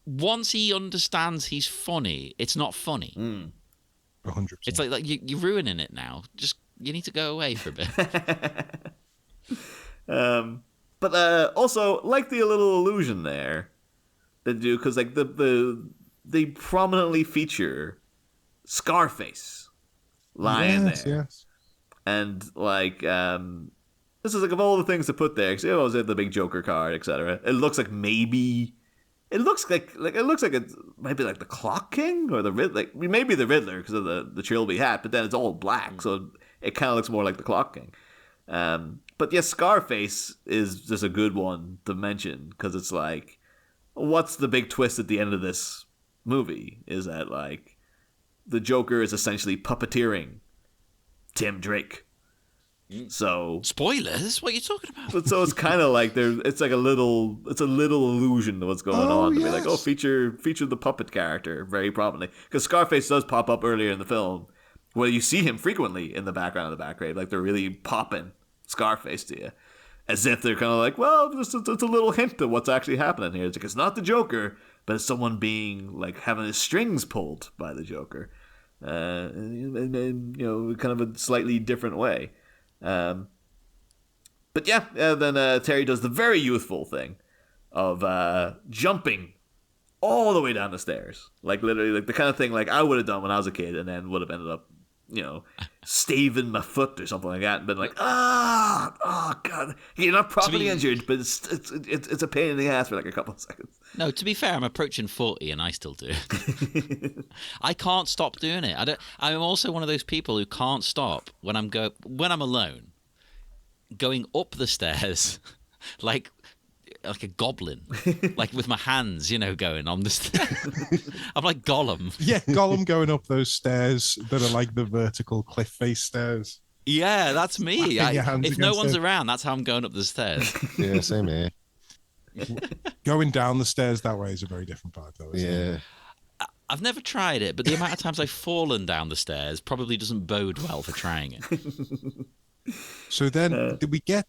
once he understands he's funny, it's not funny. 100%. It's like you're ruining it now. Just you need to go away for a bit. But also like the little illusion there. They do, because like they prominently feature Scarface lying there. Yes. And like this is like of all the things to put there, because it was the big Joker card, etc. It looks like it looks like it might be like the Clock King or the Riddler, like maybe the Riddler because of the Trilby hat, but then it's all black, so it kind of looks more like the Clock King. But yes, Scarface is just a good one to mention, because it's like, what's the big twist at the end of this movie is that like the Joker is essentially puppeteering Tim Drake. So spoilers? What are you talking about? So it's kind of like it's a little illusion to what's going on. To be like, feature the puppet character very prominently, because Scarface does pop up earlier in the film, where you see him frequently in the background of the Batcave, like they're really popping Scarface to you, as if they're kind of like, well, it's a little hint of what's actually happening here. It's like, it's not the Joker, but it's someone being like having his strings pulled by the Joker, and kind of a slightly different way. But yeah, then Terry does the very youthful thing of jumping all the way down the stairs, like literally, like the kind of thing like I would have done when I was a kid, and then would have ended up, staving my foot or something like that, and been like, oh god, you're not properly injured, but it's a pain in the ass for like a couple of seconds. No, to be fair, I'm approaching 40 and I still do. I can't stop doing it. I'm also one of those people who can't stop when I'm alone, going up the stairs like a goblin, like with my hands, going on the stairs. I'm like Gollum. Yeah, Gollum going up those stairs that are like the vertical cliff face stairs. Yeah, that's me. If no one's around, that's how I'm going up the stairs. Yeah, same here. Going down the stairs that way is a very different vibe, though. Isn't it? I've never tried it, but the amount of times I've fallen down the stairs probably doesn't bode well for trying it. So then, did we get?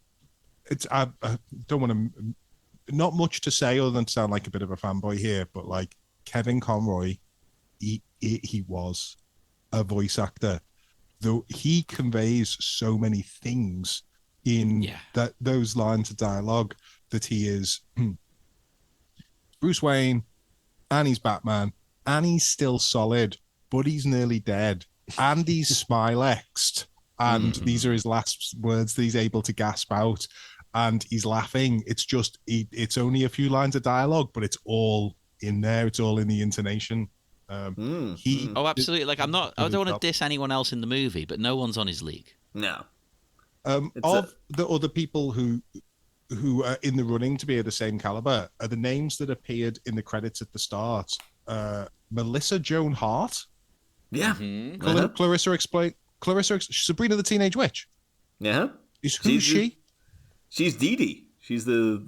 I don't want to. Not much to say other than sound like a bit of a fanboy here, but like Kevin Conroy, he was a voice actor, though he conveys so many things in those lines of dialogue that he is Bruce Wayne, and he's Batman, and he's still solid, but he's nearly dead, and he's Smilexed, and these are his last words that he's able to gasp out, and he's laughing. It's just, it's only a few lines of dialogue, but it's all in there. It's all in the intonation. Absolutely. Like I don't want to diss anyone else in the movie, but no one's on his league. No. The other people who are in the running to be of the same caliber are the names that appeared in the credits at the start. Melissa Joan Hart. Yeah. Clarissa, Sabrina the Teenage Witch. Yeah. Who's she? She's Dee Dee. She's the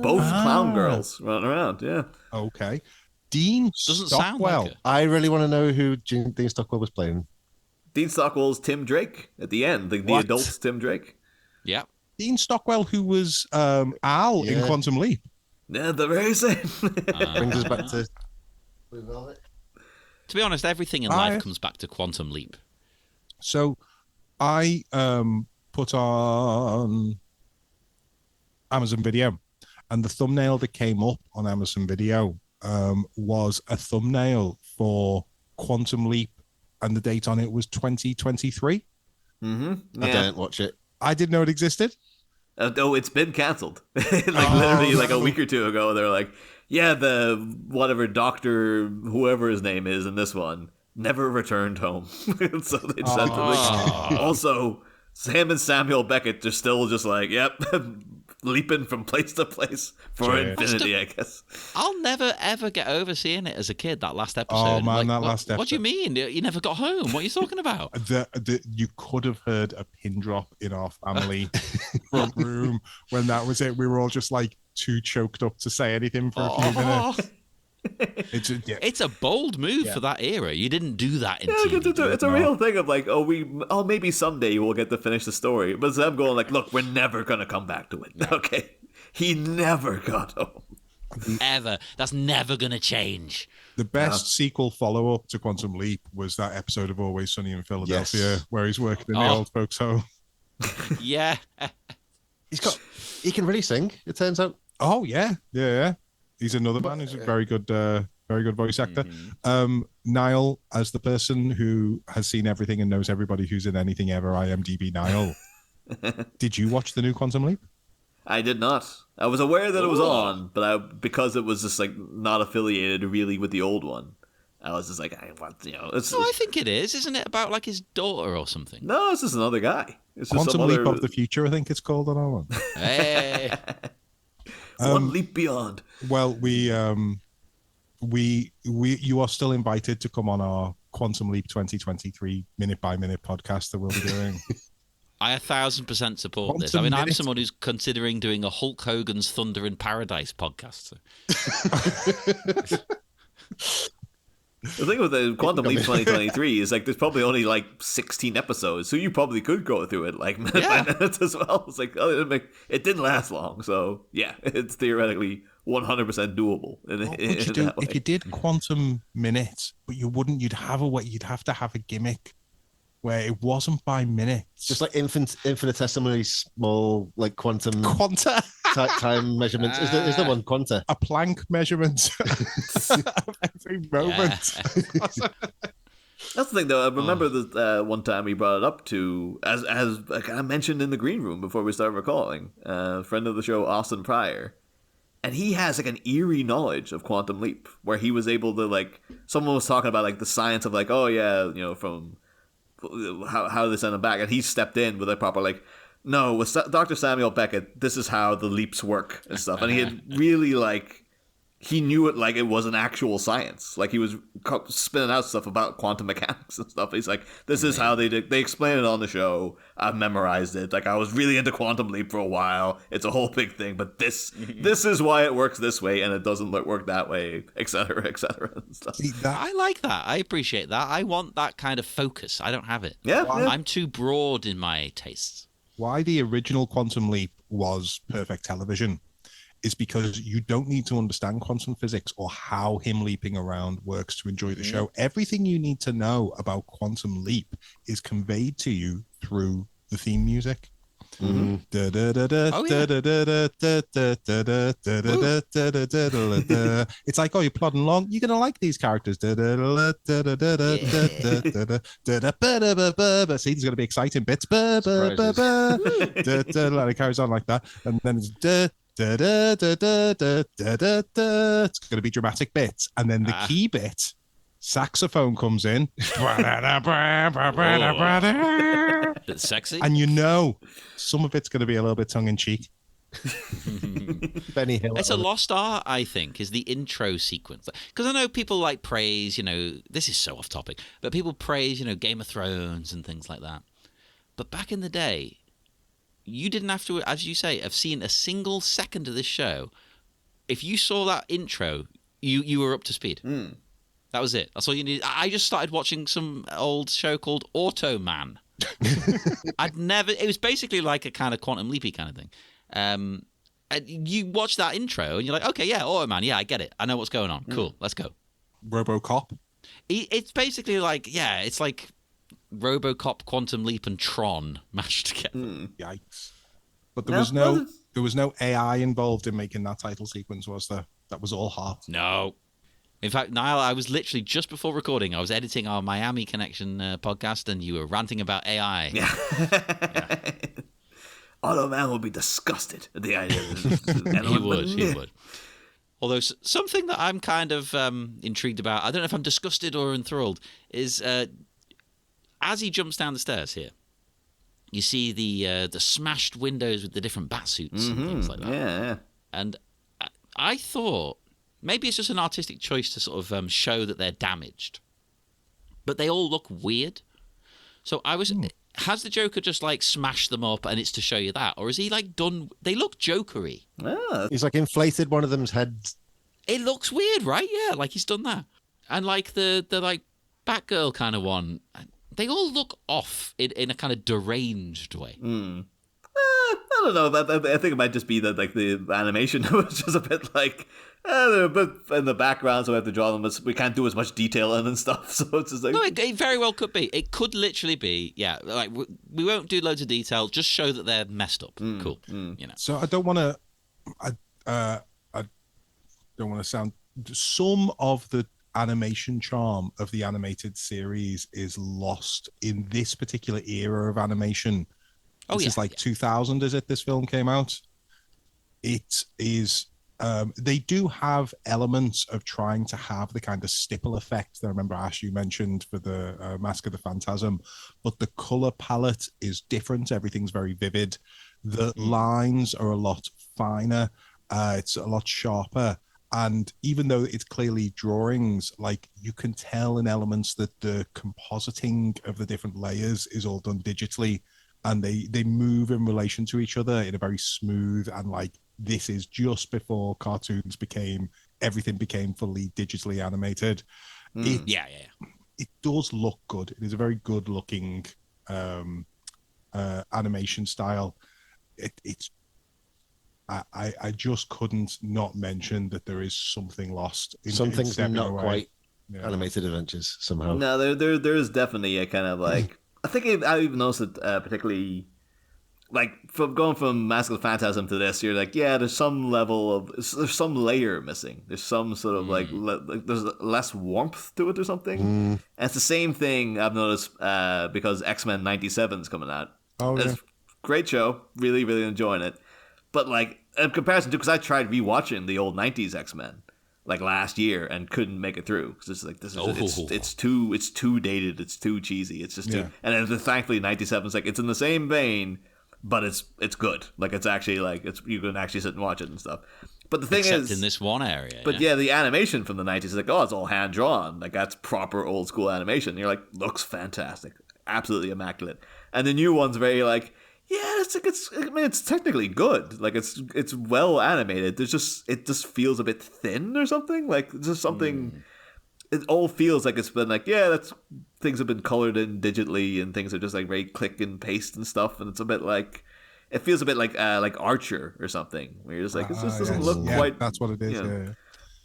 both clown girls running around. Yeah. Okay. Dean Stockwell. Like I really want to know who Dean Stockwell was playing. Dean Stockwell's Tim Drake at the end, the adult Tim Drake. Yeah. Dean Stockwell, who was Al in Quantum Leap. Yeah, the very same. Brings us back to. To be honest, everything in life comes back to Quantum Leap. So, I put on Amazon Video, and the thumbnail that came up on Amazon Video was a thumbnail for Quantum Leap, and the date on it was 2023. Mm-hmm. I didn't watch it. I didn't know it existed. Oh, it's been canceled. Literally like a week or two ago, they're like, yeah, the whatever doctor, whoever his name is in this one, never returned home. So they just had to also, Sam and Samuel Beckett are still just like, yep, leaping from place to place for infinity, I guess. I'll never, ever get over seeing it as a kid, that last episode. Oh, man, that last episode. What do you mean? You never got home? What are you talking about? You could have heard a pin drop in our family front room when that was it. We were all just like too choked up to say anything for a few minutes. It's a bold move for that era. You didn't do that in TV. It's a real thing of like, maybe someday we'll get to finish the story. But Sam going like, look, we're never going to come back to it. No. Okay. He never got home. Ever. That's never going to change. The best sequel follow-up to Quantum Leap was that episode of Always Sunny in Philadelphia where he's working in the old folks' home. Yeah. He can really sing, it turns out. Oh, yeah. He's another man who's a very good voice actor. Mm-hmm. Niall, as the person who has seen everything and knows everybody who's in anything ever, IMDb Niall. Did you watch the new Quantum Leap? I did not. I was aware that it was on, but because it was just like not affiliated really with the old one, I was just like, I think it is. Isn't it about like his daughter or something? No, it's just another guy. It's just Quantum Leap of the Future, I think it's called on our one. Hey. One leap beyond. Well, you are still invited to come on our Quantum Leap 2023 minute by minute podcast that we'll be doing. I 1,000% support this. I mean, I'm someone who's considering doing a Hulk Hogan's Thunder in Paradise podcast. So. The thing with the Quantum Leap 2023 is like there's probably only like 16 episodes, so you probably could go through it like minute by minute as well. It's like it didn't last long, so yeah, it's theoretically 100% doable. If you did Quantum Minute, but you'd have to have a gimmick where it wasn't by minutes, just like infinitesimally small, like quanta time measurements. Is there one quanta? A Planck measurement of every moment. That's the thing, though. I remember that one time we brought it up to, as I mentioned in the green room before we started recording, a friend of the show, Austin Pryor, and he has like an eerie knowledge of Quantum Leap, where he was able to like, someone was talking about like the science of like, oh yeah, from how they send them back, and he stepped in with a proper like, no, with Dr. Samuel Beckett, this is how the leaps work and stuff, and he had really like, he knew it like it was an actual science, like he was spinning out stuff about quantum mechanics and stuff. He's like, this is how they explain it on the show. I've memorized it. Like I was really into Quantum Leap for a while. It's a whole big thing, but this is why it works this way and it doesn't work that way, etc., and stuff. I like that. I appreciate that. I want that kind of focus. I don't have it. Yeah. I'm too broad in my tastes. Why the original Quantum Leap was perfect television is because you don't need to understand quantum physics or how him leaping around works to enjoy the show. Everything you need to know about Quantum Leap is conveyed to you through the theme music. It's like, oh, you're plodding along, you're gonna like these characters. See, there's gonna be exciting bits. And it carries on like that, and then it's it's going to be dramatic bits, and then the key bit, saxophone comes in. It's sexy, and some of it's going to be a little bit tongue-in-cheek. Benny Hill. It's a lost art, I think, is the intro sequence. Because I know people like praise, this is so off topic, but people praise, Game of Thrones and things like that. But back in the day, you didn't have to, as you say, have seen a single second of this show. If you saw that intro, you were up to speed. That was it. That's all you needed. I just started watching some old show called Automan. It was basically like a kind of Quantum Leapy kind of thing. And you watch that intro and you're like, okay, yeah, Automan, yeah, I get it. I know what's going on. Cool, let's go. RoboCop. It's basically like, it's like RoboCop, Quantum Leap, and Tron mashed together. Yikes. But there was no AI involved in making that title sequence, was there? That was all heart. No. In fact, Niall, I was literally just before recording, I was editing our Miami Connection podcast, and you were ranting about AI. Yeah. Automan will be disgusted at the idea of He would. Although something that I'm kind of intrigued about, I don't know if I'm disgusted or enthralled, is as he jumps down the stairs here, you see the smashed windows with the different bat suits and things like that. Yeah. And I thought maybe it's just an artistic choice to sort of show that they're damaged, but they all look weird. So I was. Has the Joker just like smashed them up and it's to show you that? Or is he like done? They look jokery. He's like inflated one of them's heads. It looks weird, right? Yeah, like he's done that. And like the like Batgirl kind of one, they all look off in a kind of deranged way. I don't know. I think it might just be that like the animation was just a bit like they're a bit in the background, so we have to draw them. We can't do as much detail in and stuff. So it's just like no, it very well could be. It could literally be. Yeah, like we won't do loads of detail. Just show that they're messed up. Cool. You know. So I don't want to. I don't want to sound. Some of the animation charm of the animated series is lost in this particular era of animation. This is like 2000, is it? This film came out. It is. They do have elements of trying to have the kind of stipple effect that I remember Ash you mentioned for the Mask of the Phantasm, but the color palette is different. Everything's very vivid. The lines are a lot finer. It's a lot sharper. And even though it's clearly drawings, like you can tell in elements that the compositing of the different layers is all done digitally, and they move in relation to each other in a very smooth and like this is just before cartoons everything became fully digitally animated. It does look good. It is a very good looking animation style. I just couldn't not mention that there is something lost. Something's not quite animated adventures somehow. No, there is definitely a kind of like I think I even noticed it particularly like from going from Mask of the Phantasm to this. You're like, yeah, there's some some layer missing. There's some sort of like there's less warmth to it or something. And it's the same thing I've noticed because X-Men '97 is coming out. It's great show, really really enjoying it. But like in comparison to, because I tried rewatching the old '90s X-Men like last year and couldn't make it through because it's like it's too dated, it's too cheesy, it's just too. And then thankfully '97 is like it's in the same vein, but it's good. Like it's actually like you can actually sit and watch it and stuff. But the thing is, in this one area. But the animation from the '90s is like it's all hand drawn, like that's proper old school animation. And you're like looks fantastic, absolutely immaculate. And the new one's very like. Yeah, it's technically good. Like it's well animated. It just feels a bit thin or something. Like it's just something. It all feels like it's been like things have been colored in digitally and things are just like very click and paste and stuff. And it's a bit like it feels a bit like Archer or something. Where you're just like it just doesn't look quite. That's what it is. Yeah.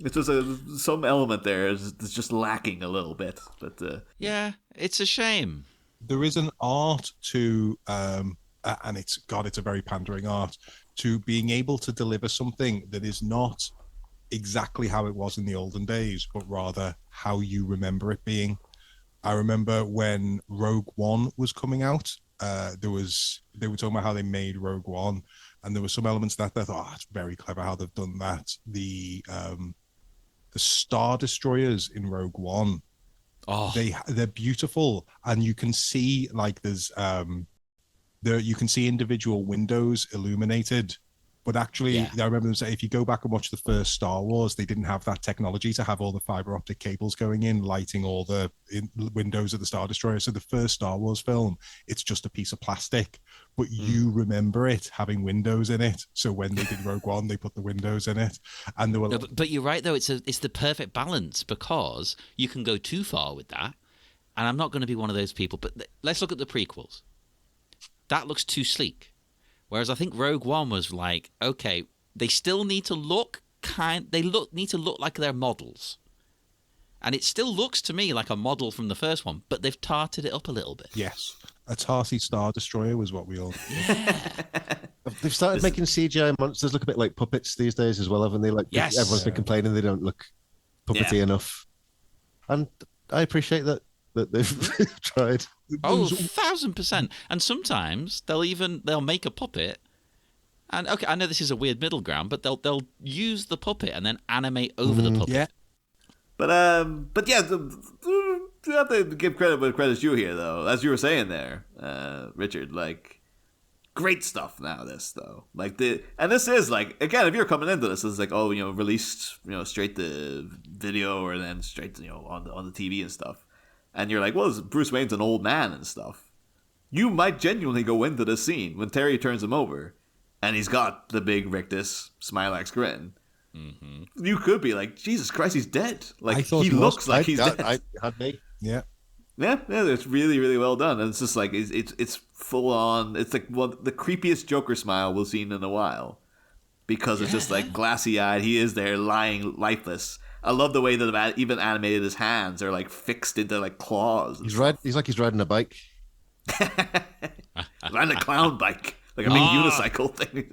It's just some element there is just lacking a little bit. But it's a shame. There is an art to. And it's a very pandering art to being able to deliver something that is not exactly how it was in the olden days, but rather how you remember it being. I remember when Rogue One was coming out, they were talking about how they made Rogue One, and there were some elements that I thought, it's very clever how they've done that. The Star Destroyers in Rogue One, they're beautiful, and you can see like there's you can see individual windows illuminated, but actually I remember them saying if you go back and watch the first Star Wars, they didn't have that technology to have all the fiber optic cables going in, lighting all the windows of the Star Destroyer. So the first Star Wars film, it's just a piece of plastic, but you remember it having windows in it. So when they did Rogue One, they put the windows in it, and there were. But you're right though; it's the perfect balance because you can go too far with that, and I'm not going to be one of those people. But let's look at the prequels. That looks too sleek. Whereas I think Rogue One was like, okay, they still need to look need to look like they're models. And it still looks to me like a model from the first one, but they've tarted it up a little bit. Yes. A Tarsi Star Destroyer was what we all. They've started making CGI monsters look a bit like puppets these days as well, haven't they? Like, Yes. everyone's been complaining they don't look puppety enough, and I appreciate that they've tried. Oh, 1,000%. And sometimes they'll make a puppet, and okay, I know this is a weird middle ground, but they'll use the puppet and then animate over the puppet. Yeah. But yeah, you have to give credit where credit's due here, though. As you were saying there, Richard, like, great stuff now. This though, like and this is like, again, if you're coming into this, it's like, oh, released, straight to video or then straight to, on the TV and stuff, and you're like, well, Bruce Wayne's an old man and stuff. You might genuinely go into this scene when Terry turns him over, and he's got the big rictus Smilex grin. Mm-hmm. You could be like, Jesus Christ, he's dead. Like, he looks like he's dead. I had me. Yeah. Yeah, it's really, really well done, and it's just like it's full on. It's like the creepiest Joker smile we've seen in a while, because it's just like glassy eyed. He is there lying lifeless. I love the way that even animated his hands are like fixed into like claws. He's like he's riding a bike, riding a clown bike, like a big unicycle thing.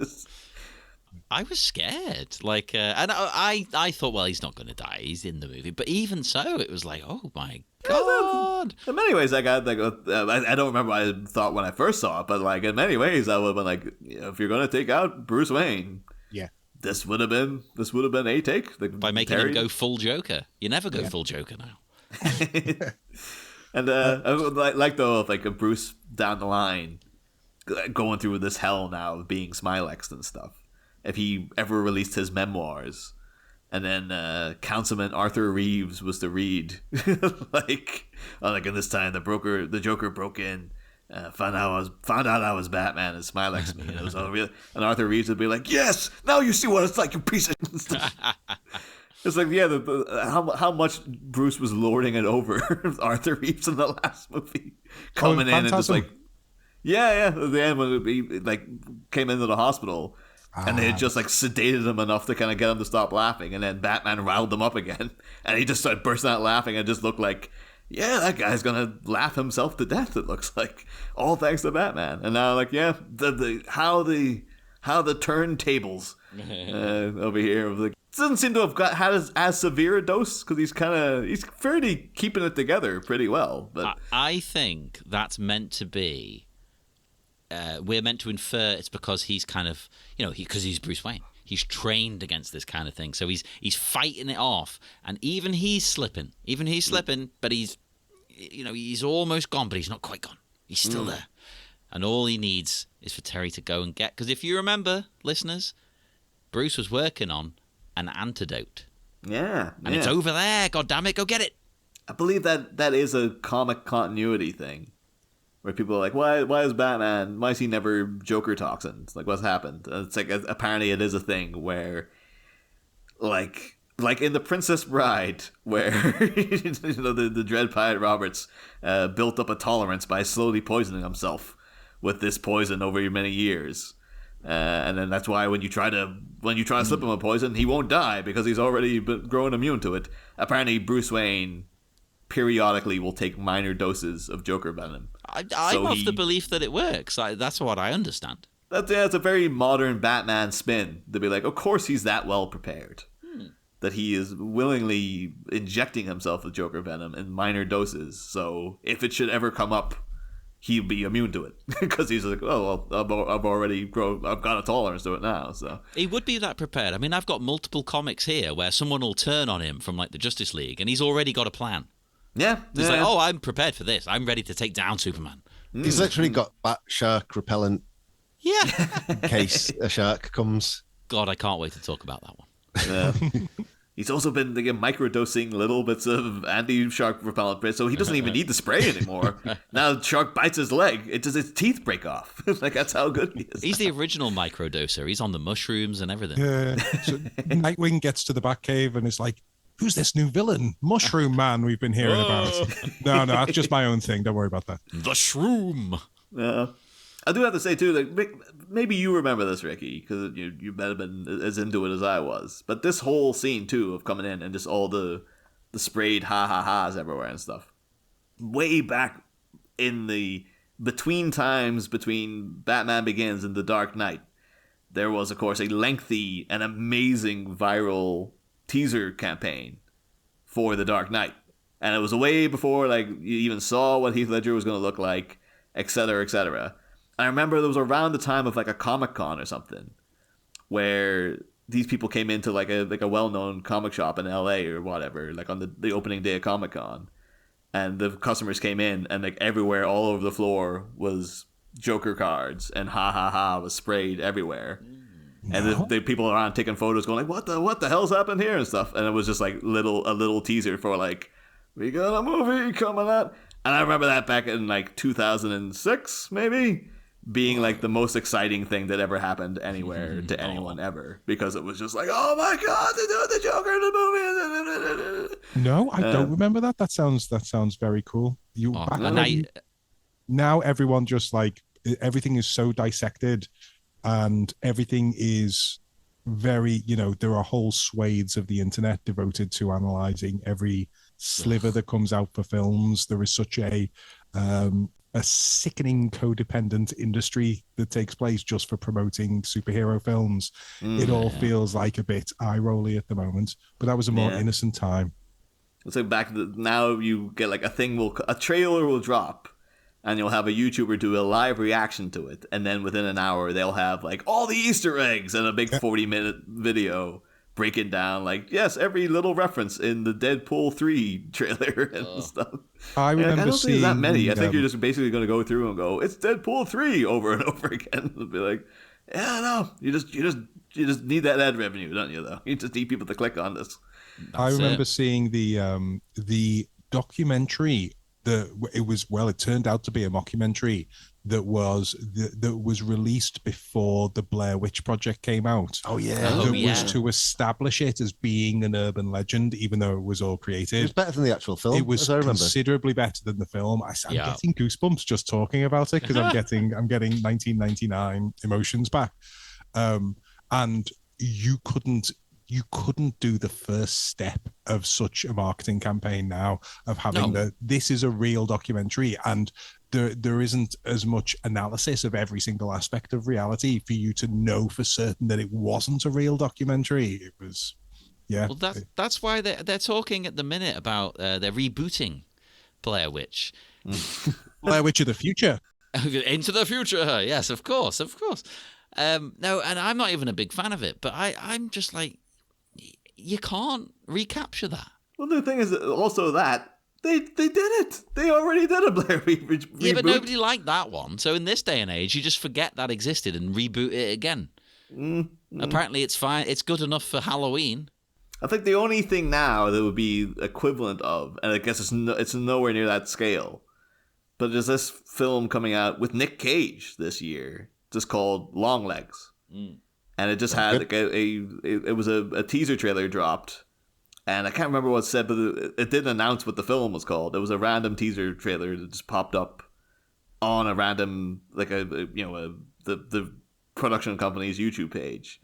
I was scared, like, and I thought, well, he's not going to die. He's in the movie, but even so, it was like, oh my God. In many ways, I got like I don't remember what I thought when I first saw it, but like in many ways, I would have been like, if you're going to take out Bruce Wayne, this would have been a take, like, by making him go full Joker. You never go full Joker now. And I would like though, if like a Bruce down the line going through this hell now of being Smilex and stuff. If he ever released his memoirs, and then Councilman Arthur Reeves was to read, like in this time the Joker broke in, found out I was Batman, and Smilex me, and it was all real. And Arthur Reeves would be like, "Yes, now you see what it's like, you piece of." It's like, yeah, how much Bruce was lording it over Arthur Reeves in the last movie, coming in and just like, at the end when he like came into the hospital. And they had just like sedated him enough to kind of get him to stop laughing, and then Batman riled him up again, and he just started bursting out laughing, and just looked like, yeah, that guy's gonna laugh himself to death. It looks like, all thanks to Batman. And now, like, yeah, how the turntables over here. Like, doesn't seem to have had as severe a dose, because he's fairly keeping it together pretty well. But I think that's meant to be. We're meant to infer it's because he's kind of, because he's Bruce Wayne. He's trained against this kind of thing. So he's fighting it off. And even he's slipping. But he's almost gone, but he's not quite gone. He's still there. And all he needs is for Terry to go and get. Because if you remember, listeners, Bruce was working on an antidote. Yeah. And it's over there. God damn it, go get it. I believe that is a comic continuity thing. Where people are like, why is Batman, why is he never Joker toxins? Like, what's happened? And it's like, apparently it is a thing where, like in The Princess Bride, where, the Dread Pirate Roberts built up a tolerance by slowly poisoning himself with this poison over many years. And then that's why when you try to slip him a poison, he won't die because he's already been growing immune to it. Apparently Bruce Wayne periodically will take minor doses of Joker venom. I'm of the belief that it works. That's what I understand. That's a very modern Batman spin to be like, of course he's that well prepared. That he is willingly injecting himself with Joker venom in minor doses. So if it should ever come up, he'll be immune to it. Because he's like, oh, well, I've got a tolerance to it now. So he would be that prepared. I mean, I've got multiple comics here where someone will turn on him from like the Justice League and he's already got a plan. Yeah. He's like, oh, I'm prepared for this. I'm ready to take down Superman. He's literally got bat shark repellent. Yeah. In case a shark comes. God, I can't wait to talk about that one. Yeah. He's also been microdosing little bits of anti-shark repellent, so he doesn't even need the spray anymore. Now the shark bites his leg, its teeth break off. Like, that's how good he is. He's the original microdoser. He's on the mushrooms and everything. Yeah. So Nightwing gets to the Batcave and is like, who's this new villain? Mushroom Man we've been hearing about. No, that's just my own thing. Don't worry about that. The Shroom. Yeah. I do have to say, too, like, maybe you remember this, Ricky, because you might have been as into it as I was. But this whole scene, too, of coming in and just all the sprayed ha-ha-has everywhere and stuff. Way back in the between Batman Begins and The Dark Knight, there was, of course, a lengthy and amazing viral teaser campaign for The Dark Knight. And it was way before like you even saw what Heath Ledger was going to look like, etc., etc. I remember there was around the time of like a Comic-Con or something where these people came into like a well-known comic shop in LA or whatever, like on the opening day of Comic-Con. And the customers came in and like everywhere, all over the floor was Joker cards and ha ha ha was sprayed everywhere. And the people around taking photos going like, what the hell's happened here and stuff. And it was just like a little teaser for like, we got a movie coming out. And I remember that back in like 2006, maybe, being like the most exciting thing that ever happened anywhere to anyone ever. Because it was just like, oh my God, they're doing the Joker in the movie. No, I don't remember that. That sounds very cool. Now everyone just like, everything is so dissected and everything is very, there are whole swathes of the internet devoted to analyzing every sliver that comes out for films. There is such a sickening codependent industry that takes place just for promoting superhero films. It all feels like a bit eye-rolly at the moment, but that was a more innocent time. So now you get like a trailer will drop and you'll have a YouTuber do a live reaction to it, and then within an hour they'll have like all the Easter eggs and a big 40-minute video breaking down like, yes, every little reference in the Deadpool 3 trailer and stuff. I remember I don't seeing think there's that many. I think you're just basically going to go through and go, it's Deadpool 3 over and over again. It'll be like, yeah, no, you just need that ad revenue, don't you? Though you just need people to click on this. I remember seeing the documentary. It turned out to be a mockumentary that was released before the Blair Witch Project came out. Oh yeah, was to establish it as being an urban legend, even though it was all created. It was better than the actual film. It was considerably better than the film. I'm getting goosebumps just talking about it because I'm getting 1999 emotions back. And you couldn't do the first step of such a marketing campaign now of having this is a real documentary, and there isn't as much analysis of every single aspect of reality for you to know for certain that it wasn't a real documentary. It was, Well, that's why they're talking at the minute about they're rebooting Blair Witch. Blair Witch of the future. Into the future, yes, of course. No, and I'm not even a big fan of it, but I'm just like, you can't recapture that. Well, the thing is also that they did it. They already did a Blair Witch reboot. Yeah, but nobody liked that one. So in this day and age, you just forget that existed and reboot it again. Apparently, it's fine. It's good enough for Halloween. I think the only thing now that would be equivalent of, and I guess it's nowhere near that scale, but there's this film coming out with Nick Cage this year, just called Long Legs. And it just had like it was a teaser trailer dropped, and I can't remember what it said, but it didn't announce what the film was called. It was a random teaser trailer that just popped up on a random the production company's YouTube page,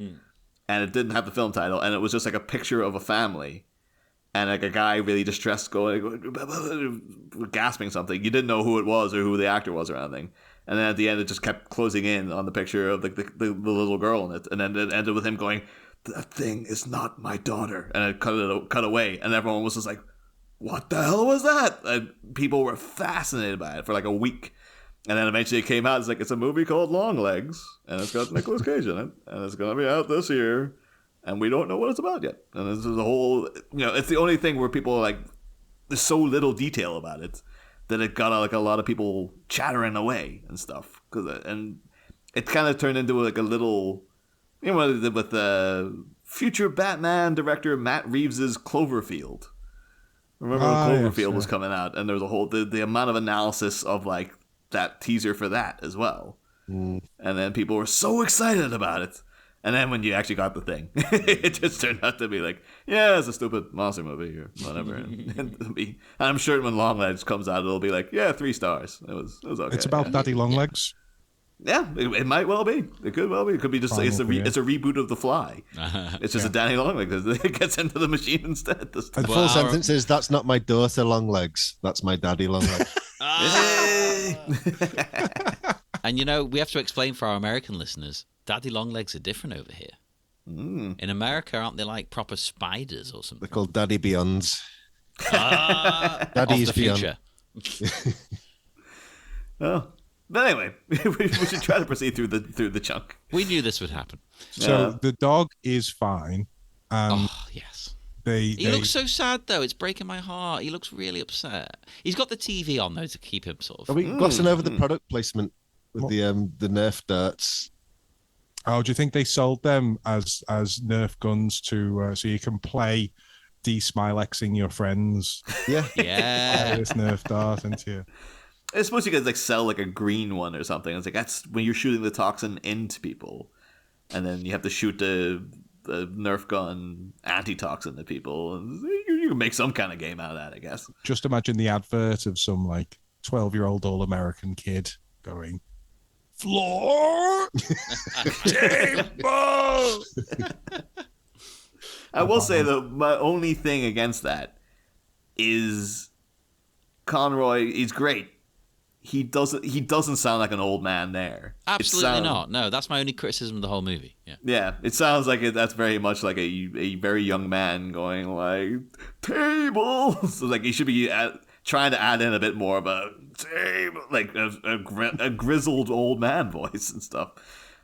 and it didn't have the film title, and it was just like a picture of a family, and like a guy really distressed going gasping something. You didn't know who it was or who the actor was or anything. And then at the end, it just kept closing in on the picture of the little girl in it. And then it ended with him going, "That thing is not my daughter." And it cut away. And everyone was just like, what the hell was that? And people were fascinated by it for like a week. And then eventually it came out. It's like, it's a movie called Long Legs. And it's got Nicolas Cage in it. And it's going to be out this year. And we don't know what it's about yet. And this is a whole, it's the only thing where people are like, there's so little detail about it that it got like a lot of people chattering away and stuff. And it kind of turned into like a little, what it did with the future Batman director Matt Reeves's Cloverfield. Remember when Cloverfield was coming out, and there was a whole the amount of analysis of like that teaser for that as well. And then people were so excited about it. And then when you actually got the thing, it just turned out to be like, yeah, it's a stupid monster movie or whatever. And I'm sure when Long Legs comes out, it'll be like, yeah, 3 stars. It was okay. It's about Daddy Long Legs. Yeah, it might well be. It could well be. It could be just it's a reboot of The Fly. It's just a Daddy Long Legs. It gets into the machine instead. The full sentence is, that's not my daughter Long Legs. That's my daddy Long Legs. Hey! And we have to explain for our American listeners, daddy long legs are different over here. In America, aren't they like proper spiders or something? They're called Daddy Beyonds. Daddy's Daddy's Beyond. future. Oh. But anyway, we should try to proceed through the chunk. We knew this would happen. So the dog is fine. Oh, yes. He looks so sad, though. It's breaking my heart. He looks really upset. He's got the TV on, though, to keep him sort of... Are we glossing over the product placement with the Nerf darts? Oh, do you think they sold them as Nerf guns to so you can play de-smilexing your friends? Yeah. Yeah. This Nerf dart into you. I suppose you could like sell like a green one or something. It's like that's when you're shooting the toxin into people, and then you have to shoot the Nerf gun antitoxin to people. You can make some kind of game out of that, I guess. Just imagine the advert of some like 12-year-old all-American kid going, floor, table. I will say though, my only thing against that is Conroy. He's great. He doesn't sound like an old man there. Absolutely not. No, that's my only criticism of the whole movie. Yeah. Yeah, it sounds like that's very much like a very young man going like table. So like he should be trying to add in a bit more of a table, like a grizzled old man voice and stuff.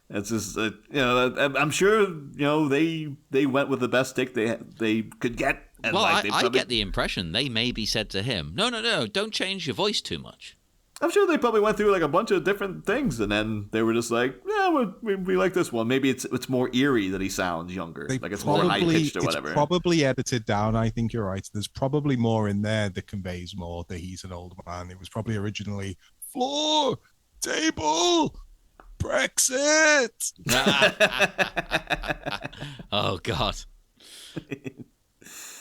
It's just I'm sure they went with the best stick they could get. And well, like, I get the impression they maybe said to him, no, don't change your voice too much. I'm sure they probably went through like a bunch of different things, and then they were just like, "Yeah, we like this one. Maybe it's more eerie that he sounds younger, like it's more high pitched or whatever." It's probably edited down. I think you're right. There's probably more in there that conveys more that he's an old man. It was probably originally floor, table, Brexit. Oh God.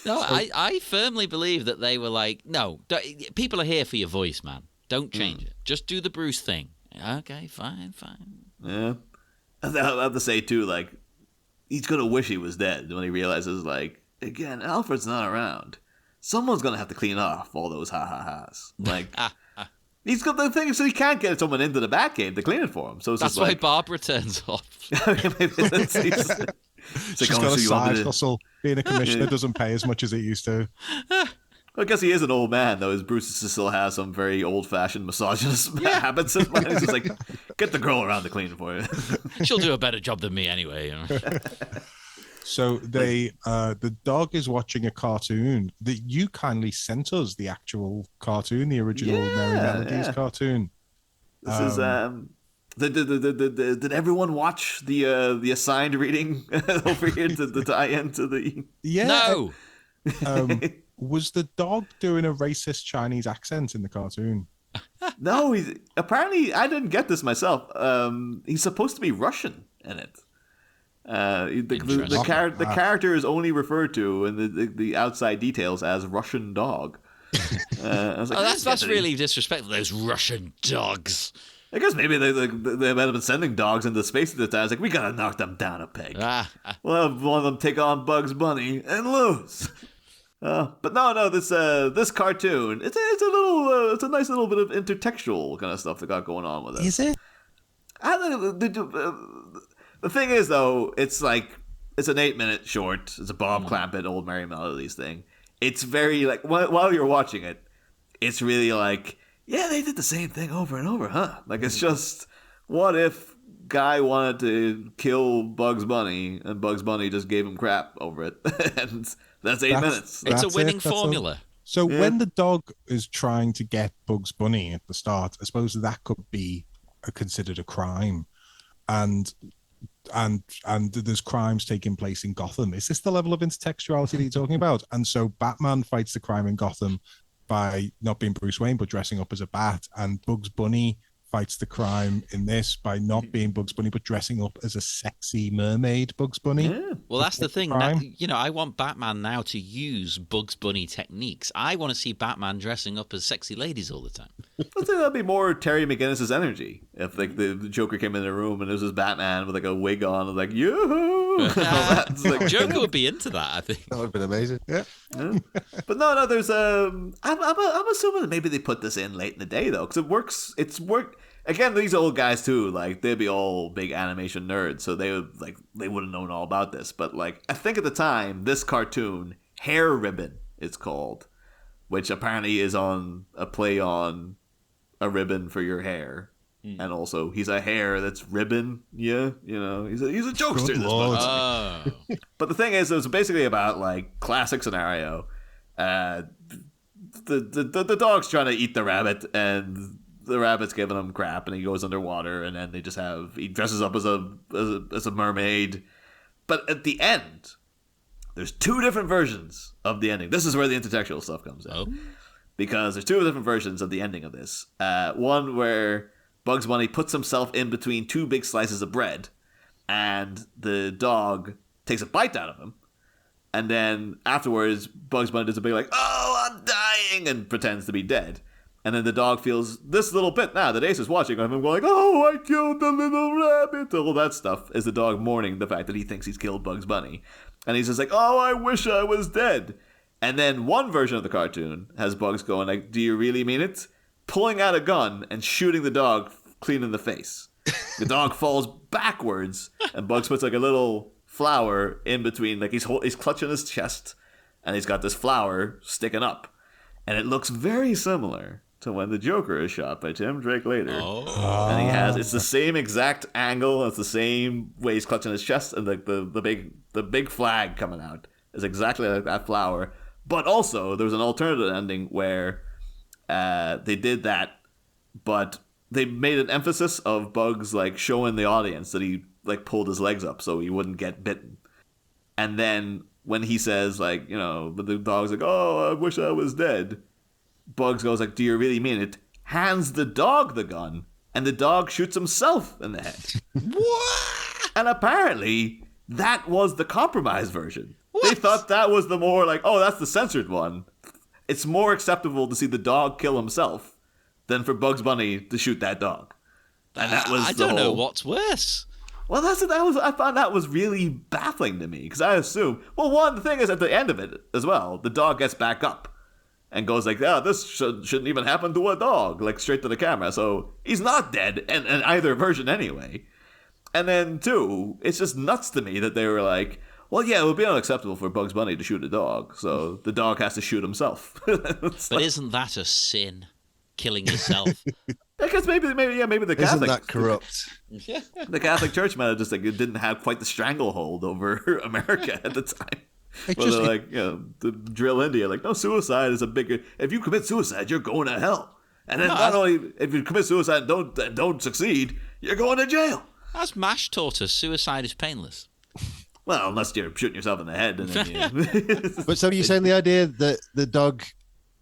No, I firmly believe that they were like, no, people are here for your voice, man. Don't change it. Just do the Bruce thing. Okay, fine. Yeah. I have to say, too, like, he's going to wish he was dead when he realizes, like, again, Alfred's not around. Someone's going to have to clean off all those ha-ha-has. Like, he's got the thing, so he can't get someone into the Batcave to clean it for him. So it's that's why Barbara turns off. She's got a side hustle. Being a commissioner doesn't pay as much as it used to. I guess he is an old man, though. His Bruce still has some very old-fashioned misogynist habits. He's just like, get the girl around to clean for you. She'll do a better job than me anyway. So the dog is watching a cartoon that you kindly sent us, the actual cartoon, the original Merry Melodies cartoon. This is did everyone watch the assigned reading over here to tie into the? Yeah. No. Was the dog doing a racist Chinese accent in the cartoon? No, apparently I didn't get this myself. He's supposed to be Russian in it. The character is only referred to in the outside details as Russian dog. I was like, that's really disrespectful. Those Russian dogs. I guess maybe they might have been sending dogs into space at the time. I was like, we gotta knock them down a peg. We'll have one of them take on Bugs Bunny and lose. But no, this cartoon, it's a nice little bit of intertextual kind of stuff that got going on with it. Is it? The thing is, though, it's like it's an 8-minute short. It's a Bob Clampett old Merry Melodies thing. It's very like while you're watching it, it's really like, yeah, they did the same thing over and over, huh? Like it's just, what if guy wanted to kill Bugs Bunny and Bugs Bunny just gave him crap over it, and that's 8 minutes. It's a winning formula. So when the dog is trying to get Bugs Bunny at the start, I suppose that could be considered a crime, and there's crimes taking place in Gotham. Is this the level of intertextuality that you're talking about? And so Batman fights the crime in Gotham by not being Bruce Wayne but dressing up as a bat, and Bugs Bunny fights the crime in this by not being Bugs Bunny but dressing up as a sexy mermaid Bugs Bunny. Yeah. Well, that's the thing. I want Batman now to use Bugs Bunny techniques. I want to see Batman dressing up as sexy ladies all the time. I think that'd be more Terry McGinnis's energy if like the Joker came in the room and it was his Batman with like a wig on and like yoo-hoo. Like, Joker would be into that, I think. That would have been amazing. Yeah. But no, there's I'm assuming that maybe they put this in late in the day though, because it works. It's work again. These old guys too, like they'd be all big animation nerds, so they would have known all about this. But like I think at the time, this cartoon, Hair Ribbon, it's called, which apparently is on a play on a ribbon for your hair. And also, he's a hair that's ribbon. Yeah, you know, he's a jokester. This bunch. But the thing is, it was basically about like classic scenario. The dog's trying to eat the rabbit, and the rabbit's giving him crap, and he goes underwater, and then he dresses up as a mermaid. But at the end, there's two different versions of the ending. This is where the intertextual stuff comes in. Oh. Because there's two different versions of the ending of this. One where Bugs Bunny puts himself in between two big slices of bread, and the dog takes a bite out of him. And then afterwards, Bugs Bunny does a big like, "Oh, I'm dying," and pretends to be dead. And then the dog feels this little bit now that Ace is watching him going like, "Oh, I killed the little rabbit." All that stuff is the dog mourning the fact that he thinks he's killed Bugs Bunny. And he's just like, "Oh, I wish I was dead." And then one version of the cartoon has Bugs going like, "Do you really mean it?" Pulling out a gun and shooting the dog clean in the face. The dog falls backwards, and Bugs puts like a little flower in between, like he's clutching his chest, and he's got this flower sticking up, and it looks very similar to when the Joker is shot by Tim Drake later. Oh. And it's the same exact angle, it's the same way he's clutching his chest, and like the big flag coming out is exactly like that flower. But also, there was an alternative ending where they did that, but they made an emphasis of Bugs like showing the audience that he like pulled his legs up so he wouldn't get bitten. And then when he says like, you know, but the dog's like, "Oh, I wish I was dead," Bugs goes like, "Do you really mean it?" Hands the dog the gun, and the dog shoots himself in the head. What? And apparently that was the compromised version. What? They thought that was the more like, oh, that's the censored one. It's more acceptable to see the dog kill himself than for Bugs Bunny to shoot that dog. And that was I don't know what's worse. Well, I found that was really baffling to me, because I assume, well, one, the thing is at the end of it as well, the dog gets back up and goes like, "Oh, this shouldn't even happen to a dog," like straight to the camera. So he's not dead in either version anyway. And then two, it's just nuts to me that they were like, well, yeah, it would be unacceptable for Bugs Bunny to shoot a dog, so the dog has to shoot himself. But isn't that a sin? Killing yourself? I guess maybe the Catholic. Isn't that corrupt? The Catholic Church might have just like it didn't have quite the stranglehold over America at the time. They're like, you know, the drill India, like, no, suicide is a bigger. If you commit suicide, you're going to hell. And then not only if you commit suicide and don't succeed, you're going to jail. As MASH taught us, suicide is painless. Well, unless you're shooting yourself in the head. And then But so you're saying the idea that the dog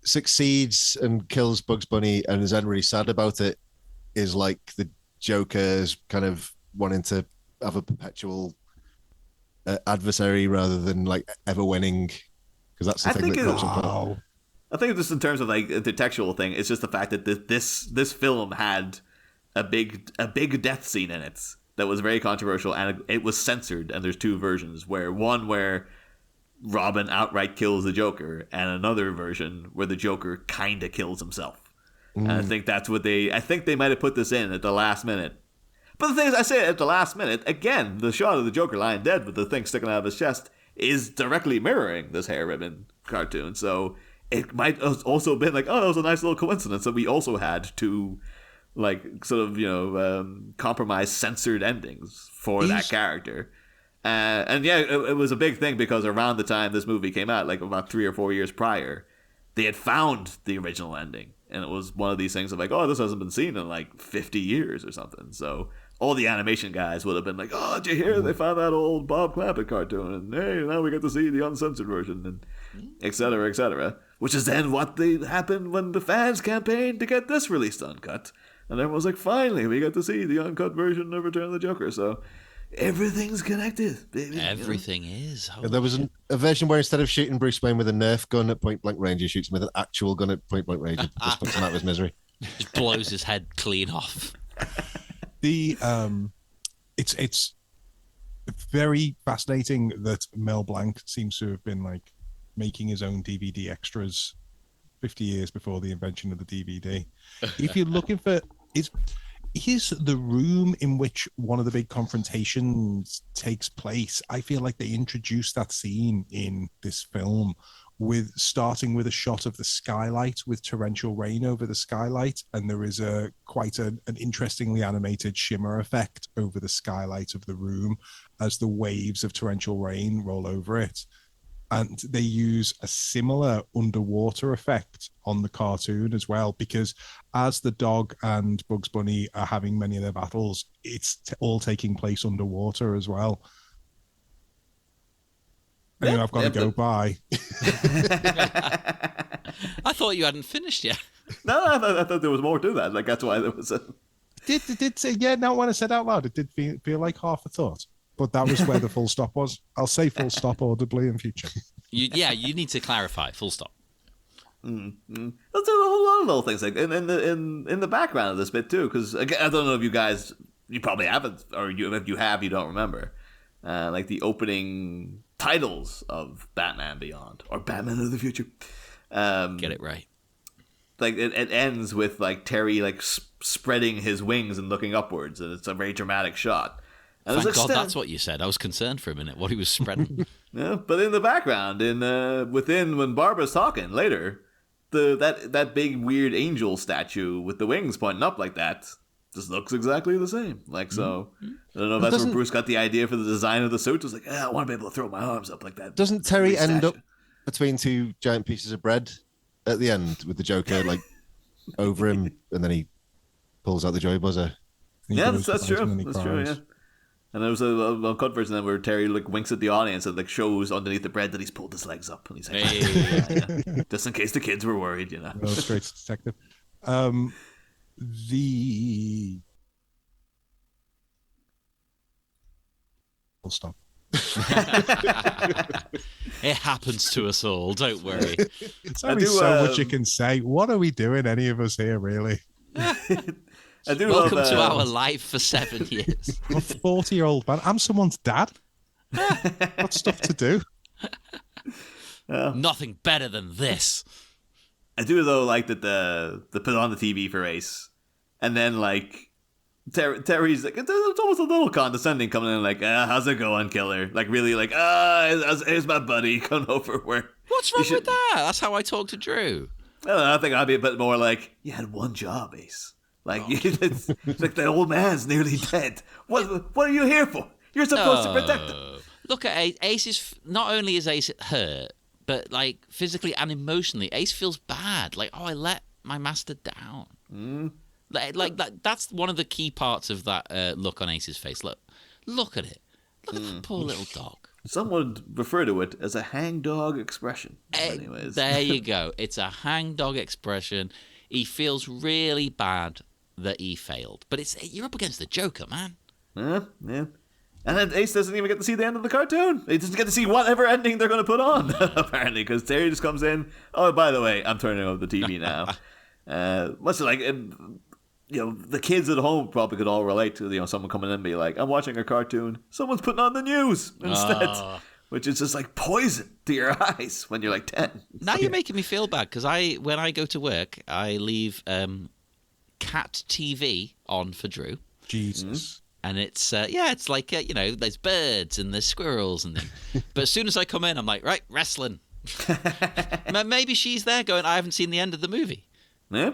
succeeds and kills Bugs Bunny and is then really sad about it is like the Joker's kind of wanting to have a perpetual adversary rather than like ever winning, because that's the thing that crops up. I think just in terms of like the textual thing, it's just the fact that this film had a big death scene in it that was very controversial, and it was censored. And there's two versions, where Robin outright kills the Joker, and another version where the Joker kind of kills himself. And I think that's what I think they might have put this in at the last minute. But the thing is, I say at the last minute, again, the shot of the Joker lying dead with the thing sticking out of his chest is directly mirroring this Hair Ribbon cartoon. So it might have also been like, oh, that was a nice little coincidence that we also had two, like, sort of, you know, compromised censored endings for that character. And yeah, it was a big thing because around the time this movie came out, like about 3 or 4 years prior, they had found the original ending. And it was one of these things of like, oh, this hasn't been seen in like 50 years or something. So all the animation guys would have been like, oh, did you hear they found that old Bob Clampett cartoon? And hey, now we get to see the uncensored version, and et cetera, which is then what happened when the fans campaigned to get this released uncut. And everyone was like, finally, we get to see the uncut version of Return of the Joker. So everything's connected, baby. Everything is. There was a version where instead of shooting Bruce Wayne with a Nerf gun at point blank range, he shoots him with an actual gun at point blank range. It just puts him out of his misery. Just blows his head clean off. The it's very fascinating that Mel Blanc seems to have been like making his own DVD extras 50 years before the invention of the DVD. If you're looking for is the room in which one of the big confrontations takes place, I feel like they introduced that scene in this film with starting with a shot of the skylight with torrential rain over the skylight, and there is quite an interestingly animated shimmer effect over the skylight of the room as the waves of torrential rain roll over it. And they use a similar underwater effect on the cartoon as well, because as the dog and Bugs Bunny are having many of their battles, it's all taking place underwater as well. Anyway, I've got to go. Bye. I thought you hadn't finished yet. No, I thought there was more to that. Like, that's why there was a... It did say, yeah, now when I said out loud, it did feel like half a thought. But that was where the full stop was. I'll say full stop audibly in future. You need to clarify. Full stop. Mm-hmm. There's a whole lot of little things like in the background of this bit too, because I don't know if you guys, you probably haven't, or if you have, you don't remember. Like the opening titles of Batman Beyond or Batman of the Future. Get it right. Like it ends with like Terry like spreading his wings and looking upwards, and it's a very dramatic shot. And Thank God that's what you said. I was concerned for a minute what he was spreading. Yeah, but in the background, within when Barbara's talking later, that big weird angel statue with the wings pointing up like that just looks exactly the same. Like so, I don't know if that's where Bruce got the idea for the design of the suit. It was like, I want to be able to throw my arms up like that. Doesn't Terry end up between two giant pieces of bread at the end with the Joker like over him, and then he pulls out the joy buzzer? Yeah, that's true. That's true. Yeah. And there was a cut version then where Terry like winks at the audience and like shows underneath the bread that he's pulled his legs up, and he's like, yeah. Just in case the kids were worried, you know. No, straight detective. Full stop. It happens to us all. Don't worry. It's only so much you can say. What are we doing, any of us here, really? Welcome to our life for 7 years. I'm a 40-year-old man. I'm someone's dad. Got stuff to do. Nothing better than this. I do though like that the put on the TV for Ace, and then like Terry's like it's almost a little condescending coming in like how's it going, killer? Like really like here's my buddy coming over where. What's wrong with that? That's how I talk to Drew. I don't know, I think I'd be a bit more like you had one job, Ace. Like it's like the old man's nearly dead. What are you here for? You're supposed to protect him. Look at Ace. Ace is not only is Ace hurt, but like physically and emotionally, Ace feels bad. Like, I let my master down. Like that. That's one of the key parts of that look on Ace's face. Look at it. Look at that poor little dog. Someone would refer to it as a hangdog expression. Anyways, there you go. It's a hangdog expression. He feels really bad that he failed, but you're up against the Joker, man. Yeah. And then Ace doesn't even get to see the end of the cartoon. He doesn't get to see whatever ending they're going to put on, apparently, because Terry just comes in. Oh, by the way, I'm turning off the TV now. Much like, the kids at home probably could all relate to, someone coming in and be like, I'm watching a cartoon. Someone's putting on the news instead. Which is just like poison to your eyes when you're like 10. Now you're making me feel bad, because when I go to work, I leave cat TV on for Drew. Jesus. And it's like there's birds and there's squirrels and things. But as soon as I come in, I'm like, right, wrestling. Maybe she's there going, I haven't seen the end of the movie. Yeah.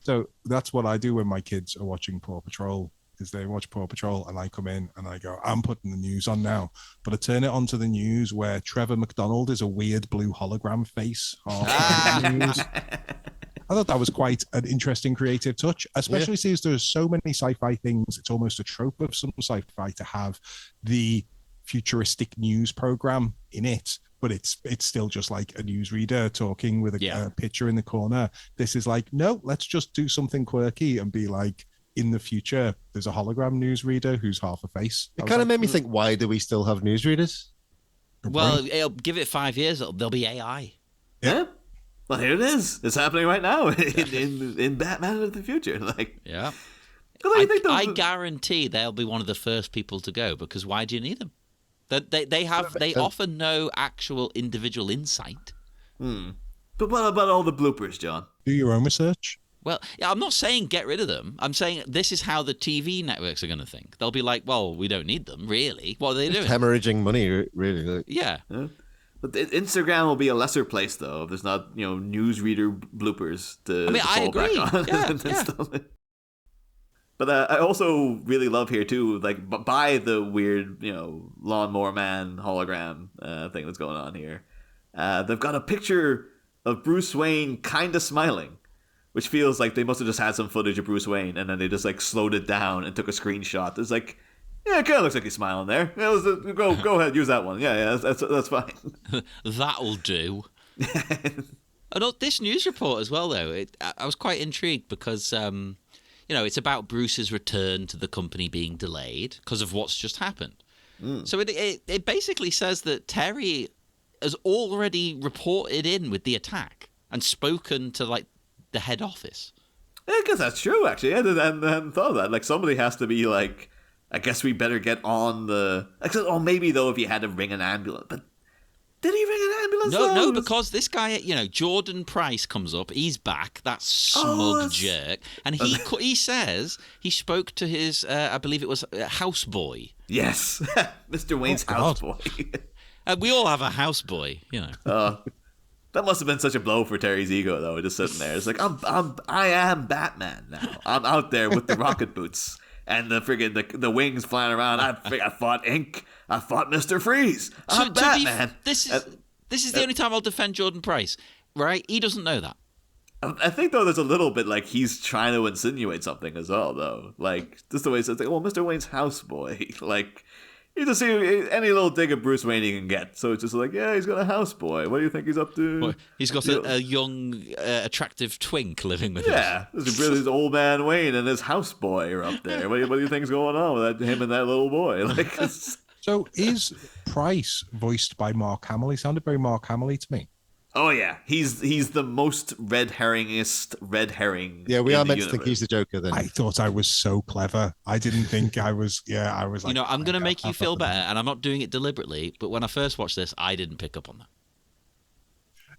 So that's what I do when my kids are watching Paw Patrol. Is they watch Paw Patrol and I come in and I go, I'm putting the news on now. But I turn it onto the news where Trevor McDonald is a weird blue hologram face. News. I thought that was quite an interesting creative touch, especially since there's so many sci-fi things. It's almost a trope of some sci-fi to have the futuristic news program in it, but it's still just like a newsreader talking with a picture in the corner. This is like, no, let's just do something quirky and be like, in the future, there's a hologram newsreader who's half a face. It kind of made me think, why do we still have newsreaders? Well, it'll give it 5 years, there'll be AI. Yeah. Well, here it is. It's happening right now in Batman of the Future. Like, Yeah. I I guarantee they'll be one of the first people to go, because why do you need them? They offer no actual individual insight. But what about all the bloopers, John? Do your own research. Well, yeah, I'm not saying get rid of them. I'm saying this is how the TV networks are going to think. They'll be like, well, we don't need them, really. What are they doing? Hemorrhaging money, really. Like. Yeah. But Instagram will be a lesser place, though, if there's not, newsreader bloopers to I fall agree. back on. Yeah. But I also really love here, too, like, by the weird, Lawnmower Man hologram thing that's going on here. They've got a picture of Bruce Wayne kind of smiling, which feels like they must have just had some footage of Bruce Wayne, and then they just, like, slowed it down and took a screenshot. It's like, yeah, it kind of looks like he's smiling there. Go ahead, use that one. Yeah, that's fine. That'll do. This news report as well, though, I was quite intrigued because, it's about Bruce's return to the company being delayed because of what's just happened. So it basically says that Terry has already reported in with the attack and spoken to, like, the head office. Yeah, I guess that's true, actually. I hadn't thought of that. Like, somebody has to be like, I guess we better get on the... Or maybe, though, if you had to ring an ambulance. But did he ring an ambulance? No, because this guy, Jordan Price comes up. He's back. That smug jerk. And he says he spoke to his, I believe it was, houseboy. Yes. Mr. Wayne's houseboy. We all have a houseboy, That must have been such a blow for Terry's ego, though, just sitting there. It's like, I am Batman now. I'm out there with the rocket boots and the friggin' the wings flying around. I fought Ink. I fought Mr. Freeze. I'm Batman. This is the only time I'll defend Jordan Price, right? He doesn't know that. I think, though, there's a little bit like he's trying to insinuate something as well, though. Like, just the way he says, well, Mr. Wayne's houseboy. Like, you just see any little dig at Bruce Wayne he can get. So it's just like, yeah, he's got a houseboy. What do you think he's up to? Well, he's got a young, attractive twink living with him. Yeah, this old man Wayne and his houseboy are up there. What do you think's going on with him and that little boy? Like, So is Price voiced by Mark Hamill? He sounded very Mark Hamill to me. Oh yeah, he's the most red herring. Yeah, we are meant to think he's the Joker. Then I thought I was so clever. I didn't think I was. Yeah, I was like, I'm going to make you feel better, and I'm not doing it deliberately. But when I first watched this, I didn't pick up on that.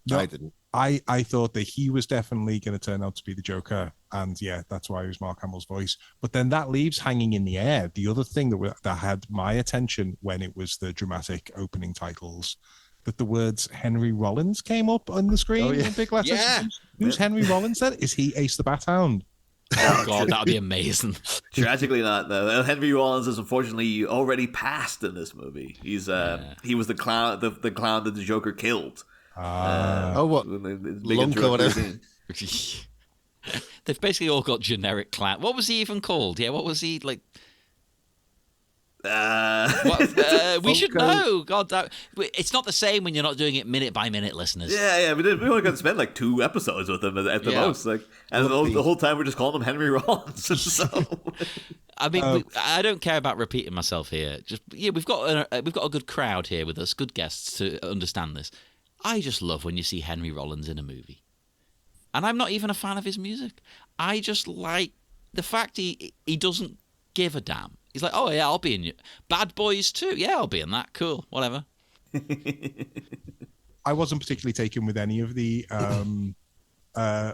No, I didn't. I thought that he was definitely going to turn out to be the Joker, and yeah, that's why it was Mark Hamill's voice. But then that leaves hanging in the air the other thing that had my attention when it was the dramatic opening titles, that the words Henry Rollins came up on the screen in big letters. Yeah. Who's Henry Rollins then? Is he Ace the Bat Hound? Oh God, that would be amazing. Tragically not, though. Henry Rollins is unfortunately already passed in this movie. He's he was the clown that the Joker killed. What? Lunk or whatever. They've basically all got generic clown. What was he even called? Yeah, what was he like? We should know. God, it's not the same when you're not doing it minute by minute, listeners. Yeah. We only got to spend like 2 episodes with him at the most. Like, and the whole time we're just calling him Henry Rollins. So. I mean, I don't care about repeating myself here. We've got a good crowd here with us, good guests to understand this. I just love when you see Henry Rollins in a movie, and I'm not even a fan of his music. I just like the fact he doesn't give a damn. He's like, oh yeah, I'll be in Bad Boys too. Yeah, I'll be in that. Cool, whatever. I wasn't particularly taken with any of the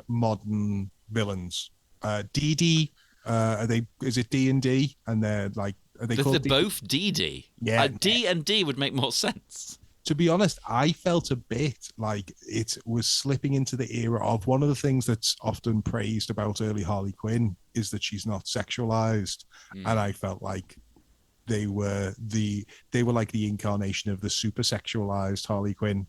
modern villains. DD, is it D&D? And they're like, are they called? They're both DD. Yeah, D and D would make more sense. To be honest, I felt a bit like it was slipping into the era of one of the things that's often praised about early Harley Quinn is that she's not sexualized. And I felt like they were like the incarnation of the super sexualized Harley Quinn.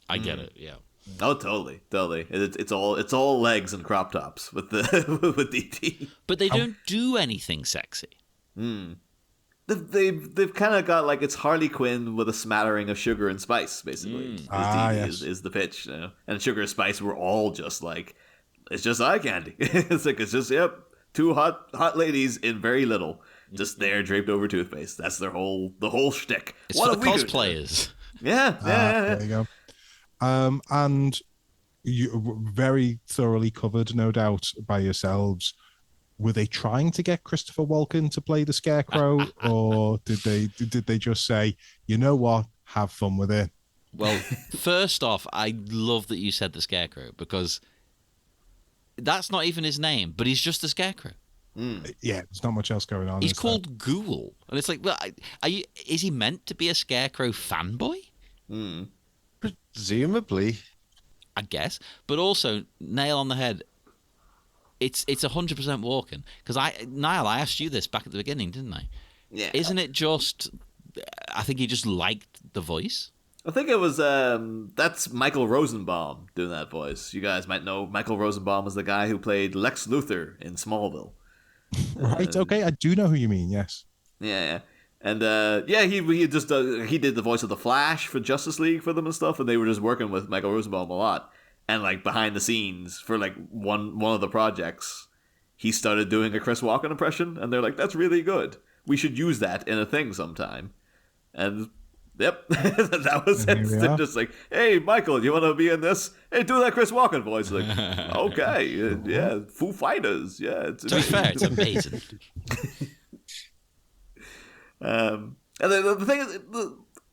I get it, yeah. Oh, totally. It's all legs and crop tops with DT. But they don't do anything sexy. They've kind of got like it's Harley Quinn with a smattering of sugar and spice, basically. Is the pitch, And sugar and spice were all just like, it's just eye candy. It's just 2 hot ladies in very little, just there draped over toothpaste. That's the whole shtick. It's for the cosplayers. Yeah. There you go. And you very thoroughly covered, no doubt, by yourselves. Were they trying to get Christopher Walken to play the Scarecrow, or did they just say, you know what, have fun with it? Well, first off, I love that you said the Scarecrow, because that's not even his name, but he's just a Scarecrow. Yeah, there's not much else going on. He's called Ghoul, and it's like, well, is he meant to be a Scarecrow fanboy? Presumably. I guess, but also nail on the head. It's 100% Walken, because Niall, I asked you this back at the beginning, didn't I? Yeah. Isn't it just? I think he just liked the voice. I think it was that's Michael Rosenbaum doing that voice. You guys might know Michael Rosenbaum was the guy who played Lex Luthor in Smallville. Right. Okay, I do know who you mean. Yes. Yeah. And he just he did the voice of the Flash for Justice League for them and stuff, and they were just working with Michael Rosenbaum a lot. And like behind the scenes for like one of the projects, he started doing a Chris Walken impression, and they're like, "That's really good. We should use that in a thing sometime." And yep, that was it. They're just like, "Hey, Michael, do you want to be in this? Hey, do that Chris Walken voice." Like, okay, yeah, Foo Fighters, yeah. To be fair, it's amazing. And the thing is,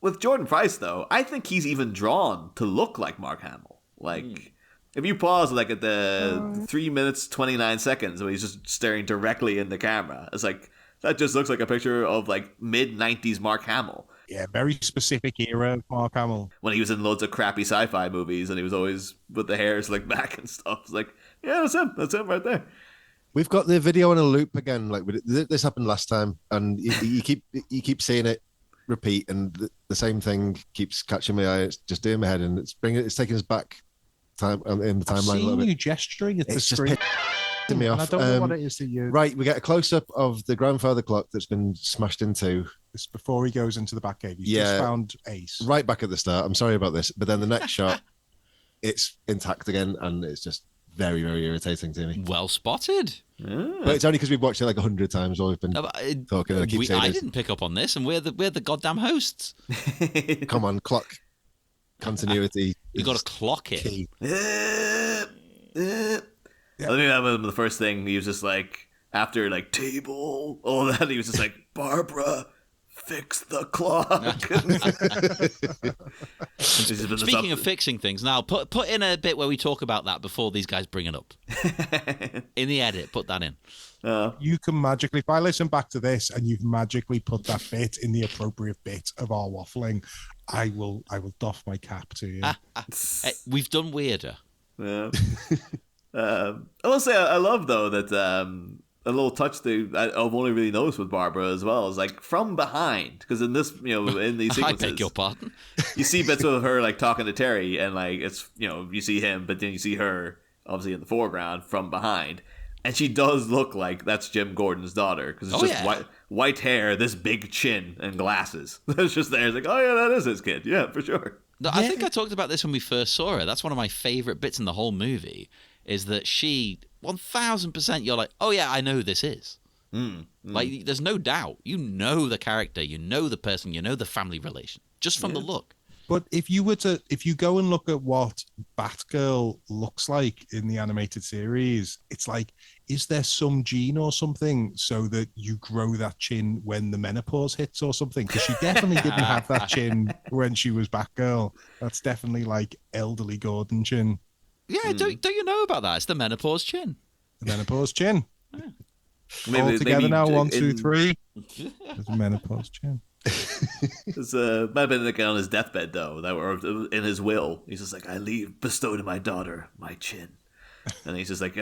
with Jordan Price, though, I think he's even drawn to look like Mark Hamill. Like, if you pause, like, at the 3 minutes, 29 seconds, when he's just staring directly in the camera, it's like, that just looks like a picture of, like, mid-90s Mark Hamill. Yeah, very specific era of Mark Hamill. When he was in loads of crappy sci-fi movies, and he was always with the hair slicked back and stuff. It's like, yeah, that's him right there. We've got the video on a loop again. Like this happened last time, and you keep seeing it repeat, and the same thing keeps catching my eye. It's just doing my head, and it's taking us back time in the timeline a little bit. You gesturing at the It's just screen. pissing me off. I don't know what it is that you. Right, we get a close up of the grandfather clock that's been smashed into. It's before he goes into the back cave. He's just found Ace. Right back at the start. I'm sorry about this, but then the next shot, it's intact again, and it's just very, very irritating to me. Well spotted. But it's only because we've watched it like 100 times while we've been talking. And I keep saying I didn't pick up on this, and we're the goddamn hosts. Come on, clock continuity. You got to clock it. Key. I think that was the first thing. He was just like, after like table, all that, he was just like, Barbara, fix the clock. Speaking of fixing things, now put in a bit where we talk about that before these guys bring it up. In the edit, put that in. You can magically, if I listen back to this and you've magically put that bit in the appropriate bit of our waffling, I will doff my cap to you. We've done weirder. Yeah. I will say I love though that a little touch that I've only really noticed with Barbara as well is like from behind, because in this, in these sequences, I beg your pardon. You see bits of her like talking to Terry, and like it's you see him, but then you see her obviously in the foreground from behind, and she does look like that's Jim Gordon's daughter, because it's just white hair, this big chin, and glasses. It's just there. It's like, oh yeah, that is his kid. Yeah, for sure. No, I think I talked about this when we first saw her. That's one of my favorite bits in the whole movie. Is that she 1000%? You're like, oh yeah, I know who this is. Like, there's no doubt. You know the character, you know the person, you know the family relation just from the look. But if you go and look at what Batgirl looks like in the animated series, it's like, is there some gene or something so that you grow that chin when the menopause hits or something? Because she definitely didn't have that chin when she was Batgirl. That's definitely like elderly Gordon chin. Yeah, don't you know about that? It's the menopause chin. The menopause chin. Yeah. All together now, 1, 2, 3. There's a menopause chin. It's might have been like on his deathbed though, that were in his will. He's just like, I bestow to my daughter my chin, and he's just like,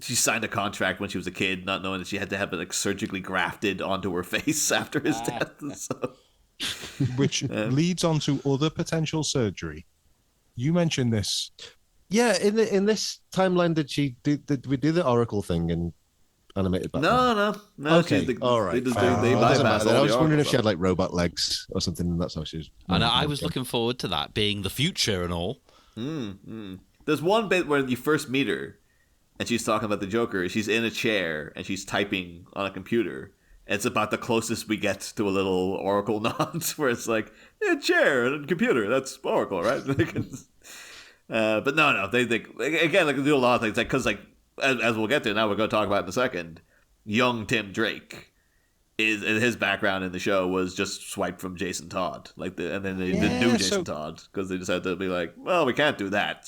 she signed a contract when she was a kid, not knowing that she had to have it like surgically grafted onto her face after his death, so. Which leads on to other potential surgery. You mentioned this. Yeah, in this timeline, did we do the Oracle thing and animated back? No. Okay, all right. They bypassed I was wondering if she had like robot legs or something, and that's how she was. And I was looking forward to that being the future and all. There's one bit where you first meet her, and she's talking about the Joker. She's in a chair and she's typing on a computer. It's about the closest we get to a little Oracle nod, where it's like, yeah, chair and computer. That's Oracle, right? But no, they again, like, they do a lot of things, like, because, like, as we'll get to now, we're going to talk about in a second. Young Tim Drake his background in the show was just swiped from Jason Todd, and then they didn't do Jason Todd because they just had to be like, well, we can't do that,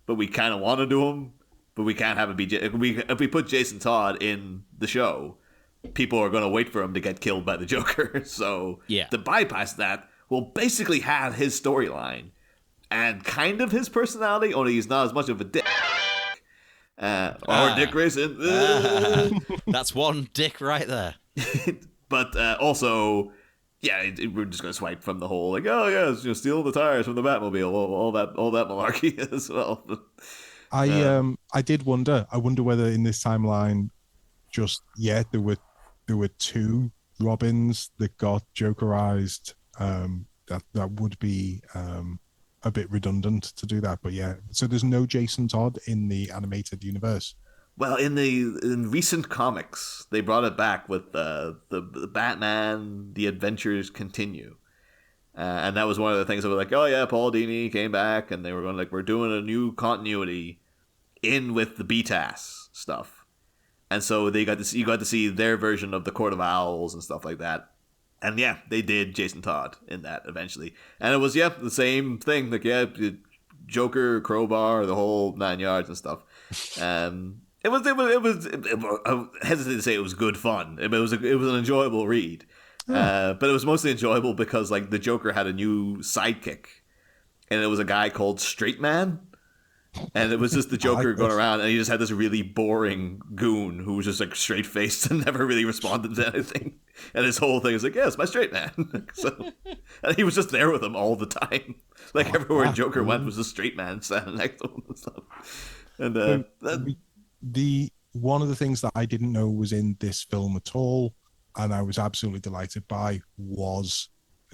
but we kind of want to do him, but we can't have it be. If we put Jason Todd in the show, people are going to wait for him to get killed by the Joker. So to bypass that, we'll basically have his storyline and kind of his personality, only he's not as much of a dick. Or Dick Grayson. That's one dick right there. But also, we're just going to swipe from the whole, like, oh yeah, steal the tires from the Batmobile, all that malarkey as well. I did wonder. I wonder whether in this timeline, there were two Robins that got Jokerized. That would be a bit redundant to do that, but so there's no Jason Todd in the animated universe. Well, in recent comics, they brought it back with the Batman: The Adventures Continue, and that was one of the things that was like, oh yeah, Paul Dini came back, and they were going like, we're doing a new continuity in with the BTAS stuff, and so you got to see their version of the Court of Owls and stuff like that. And they did Jason Todd in that eventually. And it was, the same thing. Like, Joker, Crowbar, the whole 9 yards and stuff. It was I hesitate to say it was good fun. It was an enjoyable read. But it was mostly enjoyable because, like, the Joker had a new sidekick. And it was a guy called Straight Man. And it was just the Joker going around, and he just had this really boring goon who was just, like, straight-faced and never really responded to anything. And his whole thing was like, yes, my straight man. And he was just there with him all the time. Like, everywhere Joker went was a straight man standing next to him and stuff. And the one of the things that I didn't know was in this film at all, and I was absolutely delighted by, was,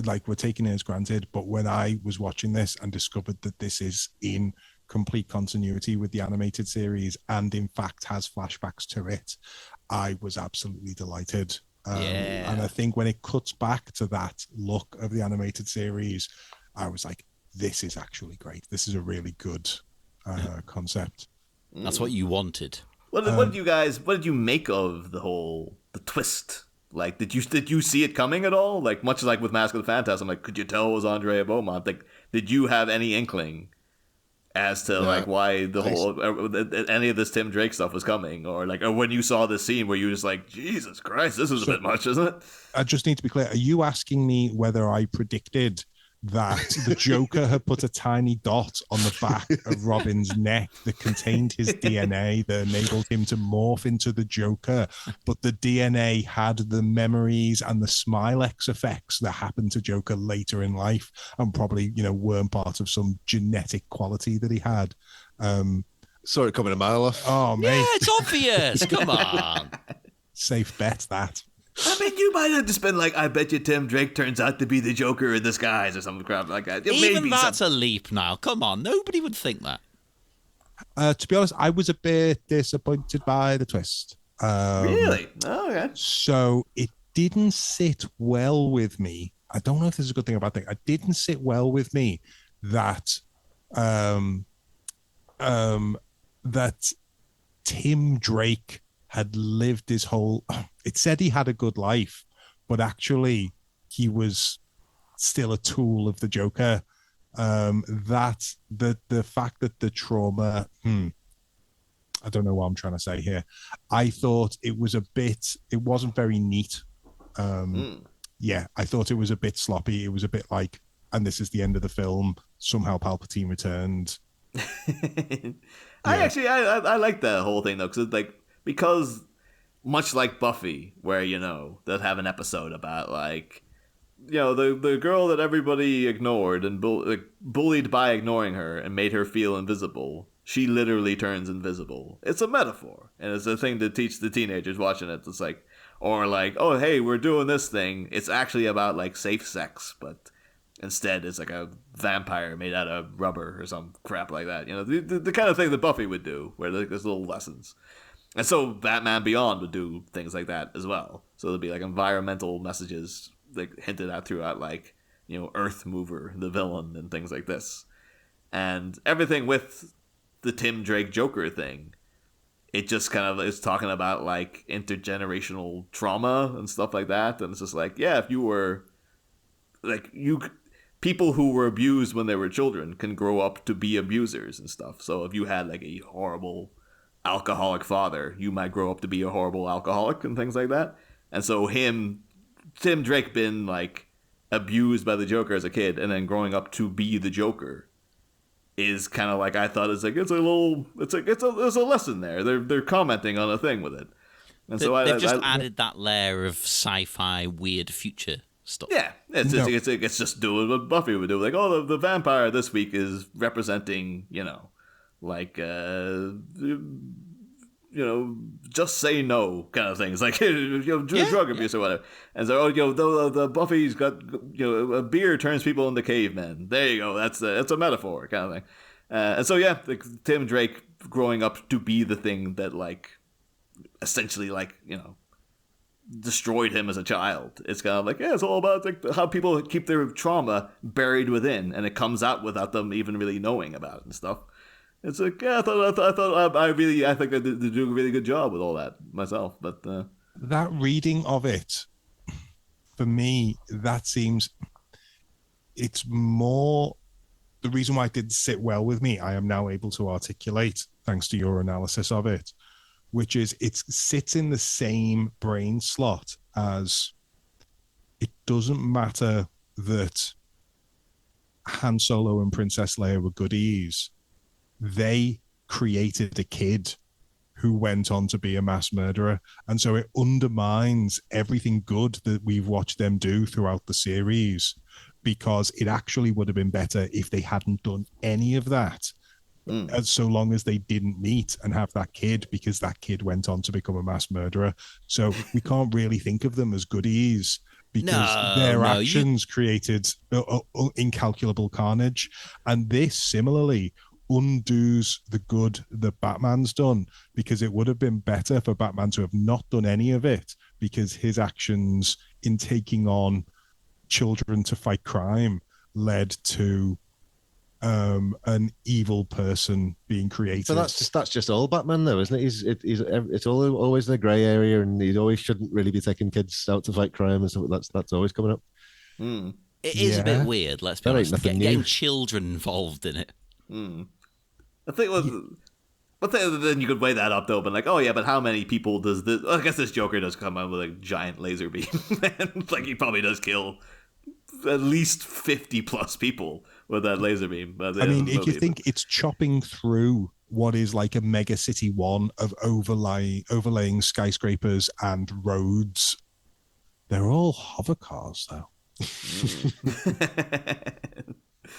like, we're taking it as granted, but when I was watching this and discovered that this is in complete continuity with the animated series and in fact has flashbacks to it, I was absolutely delighted. And I think when it cuts back to that look of the animated series, I was like, this is actually great. This is a really good concept. That's what you wanted. What did you make of the twist? Like, did you see it coming at all? Like, much like with Mask of the Phantasm, like, could you tell it was Andrea Beaumont? Like, did you have any inkling as to like why the whole any of this Tim Drake stuff was coming, or when you saw this scene where you were just like, Jesus Christ, this is a bit much, isn't it? I just need to be clear. Are you asking me whether I predicted that the Joker had put a tiny dot on the back of Robin's neck that contained his DNA that enabled him to morph into the Joker, but the DNA had the memories and the Smilex effects that happened to Joker later in life and probably, weren't part of some genetic quality that he had? Saw it coming a mile off. Oh, mate. Yeah, it's obvious. Come on. Safe bet, that. I mean, you might have just been like, I bet you Tim Drake turns out to be the Joker in disguise or some crap like that. Even that's a leap, Niall. Come on. Nobody would think that. To be honest, I was a bit disappointed by the twist. Really? Oh, okay. So it didn't sit well with me. I don't know if this is a good thing or bad thing. It didn't sit well with me that that Tim Drake had lived his whole... It said he had a good life, but actually he was still a tool of the Joker. That the fact that the trauma... I don't know what I'm trying to say here. I thought it was it wasn't very neat. Yeah, I thought it was a bit sloppy. It was a bit like, and this is the end of the film. Somehow Palpatine returned. I like that whole thing though, because much like Buffy, where they'll have an episode about the girl that everybody ignored and bullied by ignoring her and made her feel invisible. She literally turns invisible. It's a metaphor, and it's a thing to teach the teenagers watching it. It's like, or like, oh hey, we're doing this thing. It's actually about safe sex, but instead it's like a vampire made out of rubber or some crap like that. The kind of thing that Buffy would do, where there's little lessons. And so Batman Beyond would do things like that as well. So there'd be environmental messages hinted at throughout, Earth Mover, the villain, and things like this. And everything with the Tim Drake Joker thing, it just kind of is talking about like intergenerational trauma and stuff like that. And it's just like, yeah, if you were like people who were abused when they were children can grow up to be abusers and stuff. So if you had like a horrible alcoholic father, you might grow up to be a horrible alcoholic and things like that. And so Tim Drake been like abused by the Joker as a kid and then growing up to be the Joker is kind of like, I thought it's like, there's a lesson there. They're commenting on a thing with it. And so they've just added that layer of sci-fi weird future stuff. Yeah, it's just doing what Buffy would do. Like, oh, the vampire this week is representing, like, just say no kind of things, like drug abuse or whatever. And so, the Buffy's got, a beer turns people into cavemen. There you go. That's a metaphor kind of thing. And so, yeah, Tim Drake growing up to be the thing that, like, essentially, like, destroyed him as a child. It's kind of like, yeah, it's all about like how people keep their trauma buried within, and it comes out without them even really knowing about it and stuff. It's like, yeah, I think they do a really good job with all that myself. But that reading of it, for me, that seems it's more the reason why it did sit well with me. I am now able to articulate thanks to your analysis of it, which is it sits in the same brain slot as it doesn't matter that Han Solo and Princess Leia were goodies. They created a kid who went on to be a mass murderer. And so it undermines everything good that we've watched them do throughout the series, because it actually would have been better if they hadn't done any of that. As so long as they didn't meet and have that kid, because that kid went on to become a mass murderer. So we can't really think of them as goodies, because their actions created incalculable carnage. And this similarly undoes the good that Batman's done, because it would have been better for Batman to have not done any of it, because his actions in taking on children to fight crime led to an evil person being created. So that's just all Batman, though, isn't it? It's always in a grey area, and he always shouldn't really be taking kids out to fight crime and stuff. That's always coming up. It is a bit weird. Let's be honest. Getting children involved in it. I think then you could weigh that up though, but like, oh yeah, but how many people does this? I guess this Joker does come out with a giant laser beam, and like he probably does kill at least 50 plus people with that laser beam. I mean, if you think it's chopping through what is like a mega city one of overlaying skyscrapers and roads, they're all hover cars though.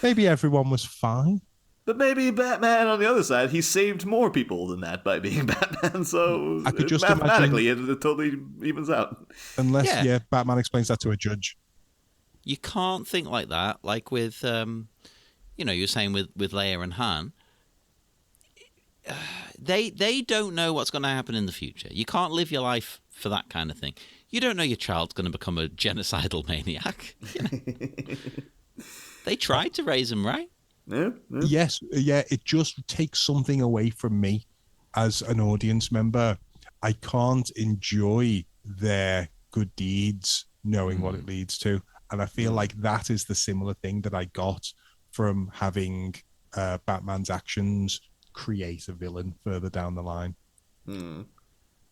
Maybe everyone was fine. But maybe Batman, on the other side, he saved more people than that by being Batman, so I could just mathematically it totally evens out. Unless, Batman explains that to a judge. You can't think like that, like with, you're saying with Leia and Han. They don't know what's going to happen in the future. You can't live your life for that kind of thing. You don't know your child's going to become a genocidal maniac. They tried to raise him, right? Yeah. Yes, it just takes something away from me as an audience member. I can't enjoy their good deeds knowing what it leads to. And I feel like that is the similar thing that I got from having Batman's actions create a villain further down the line.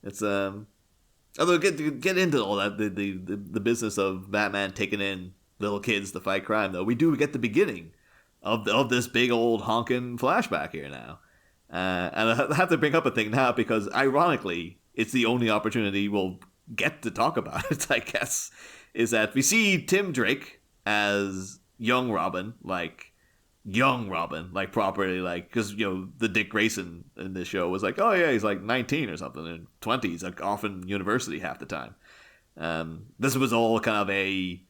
It's although get into all that the business of Batman taking in little kids to fight crime, though we do get the beginning of this big old honking flashback here now. And I have to bring up a thing now because, ironically, it's the only opportunity we'll get to talk about it, I guess, is that we see Tim Drake as young Robin, like properly, like, because, the Dick Grayson in this show was like, oh yeah, he's like 19 or something, and 20s, like off in university half the time. This was all kind of a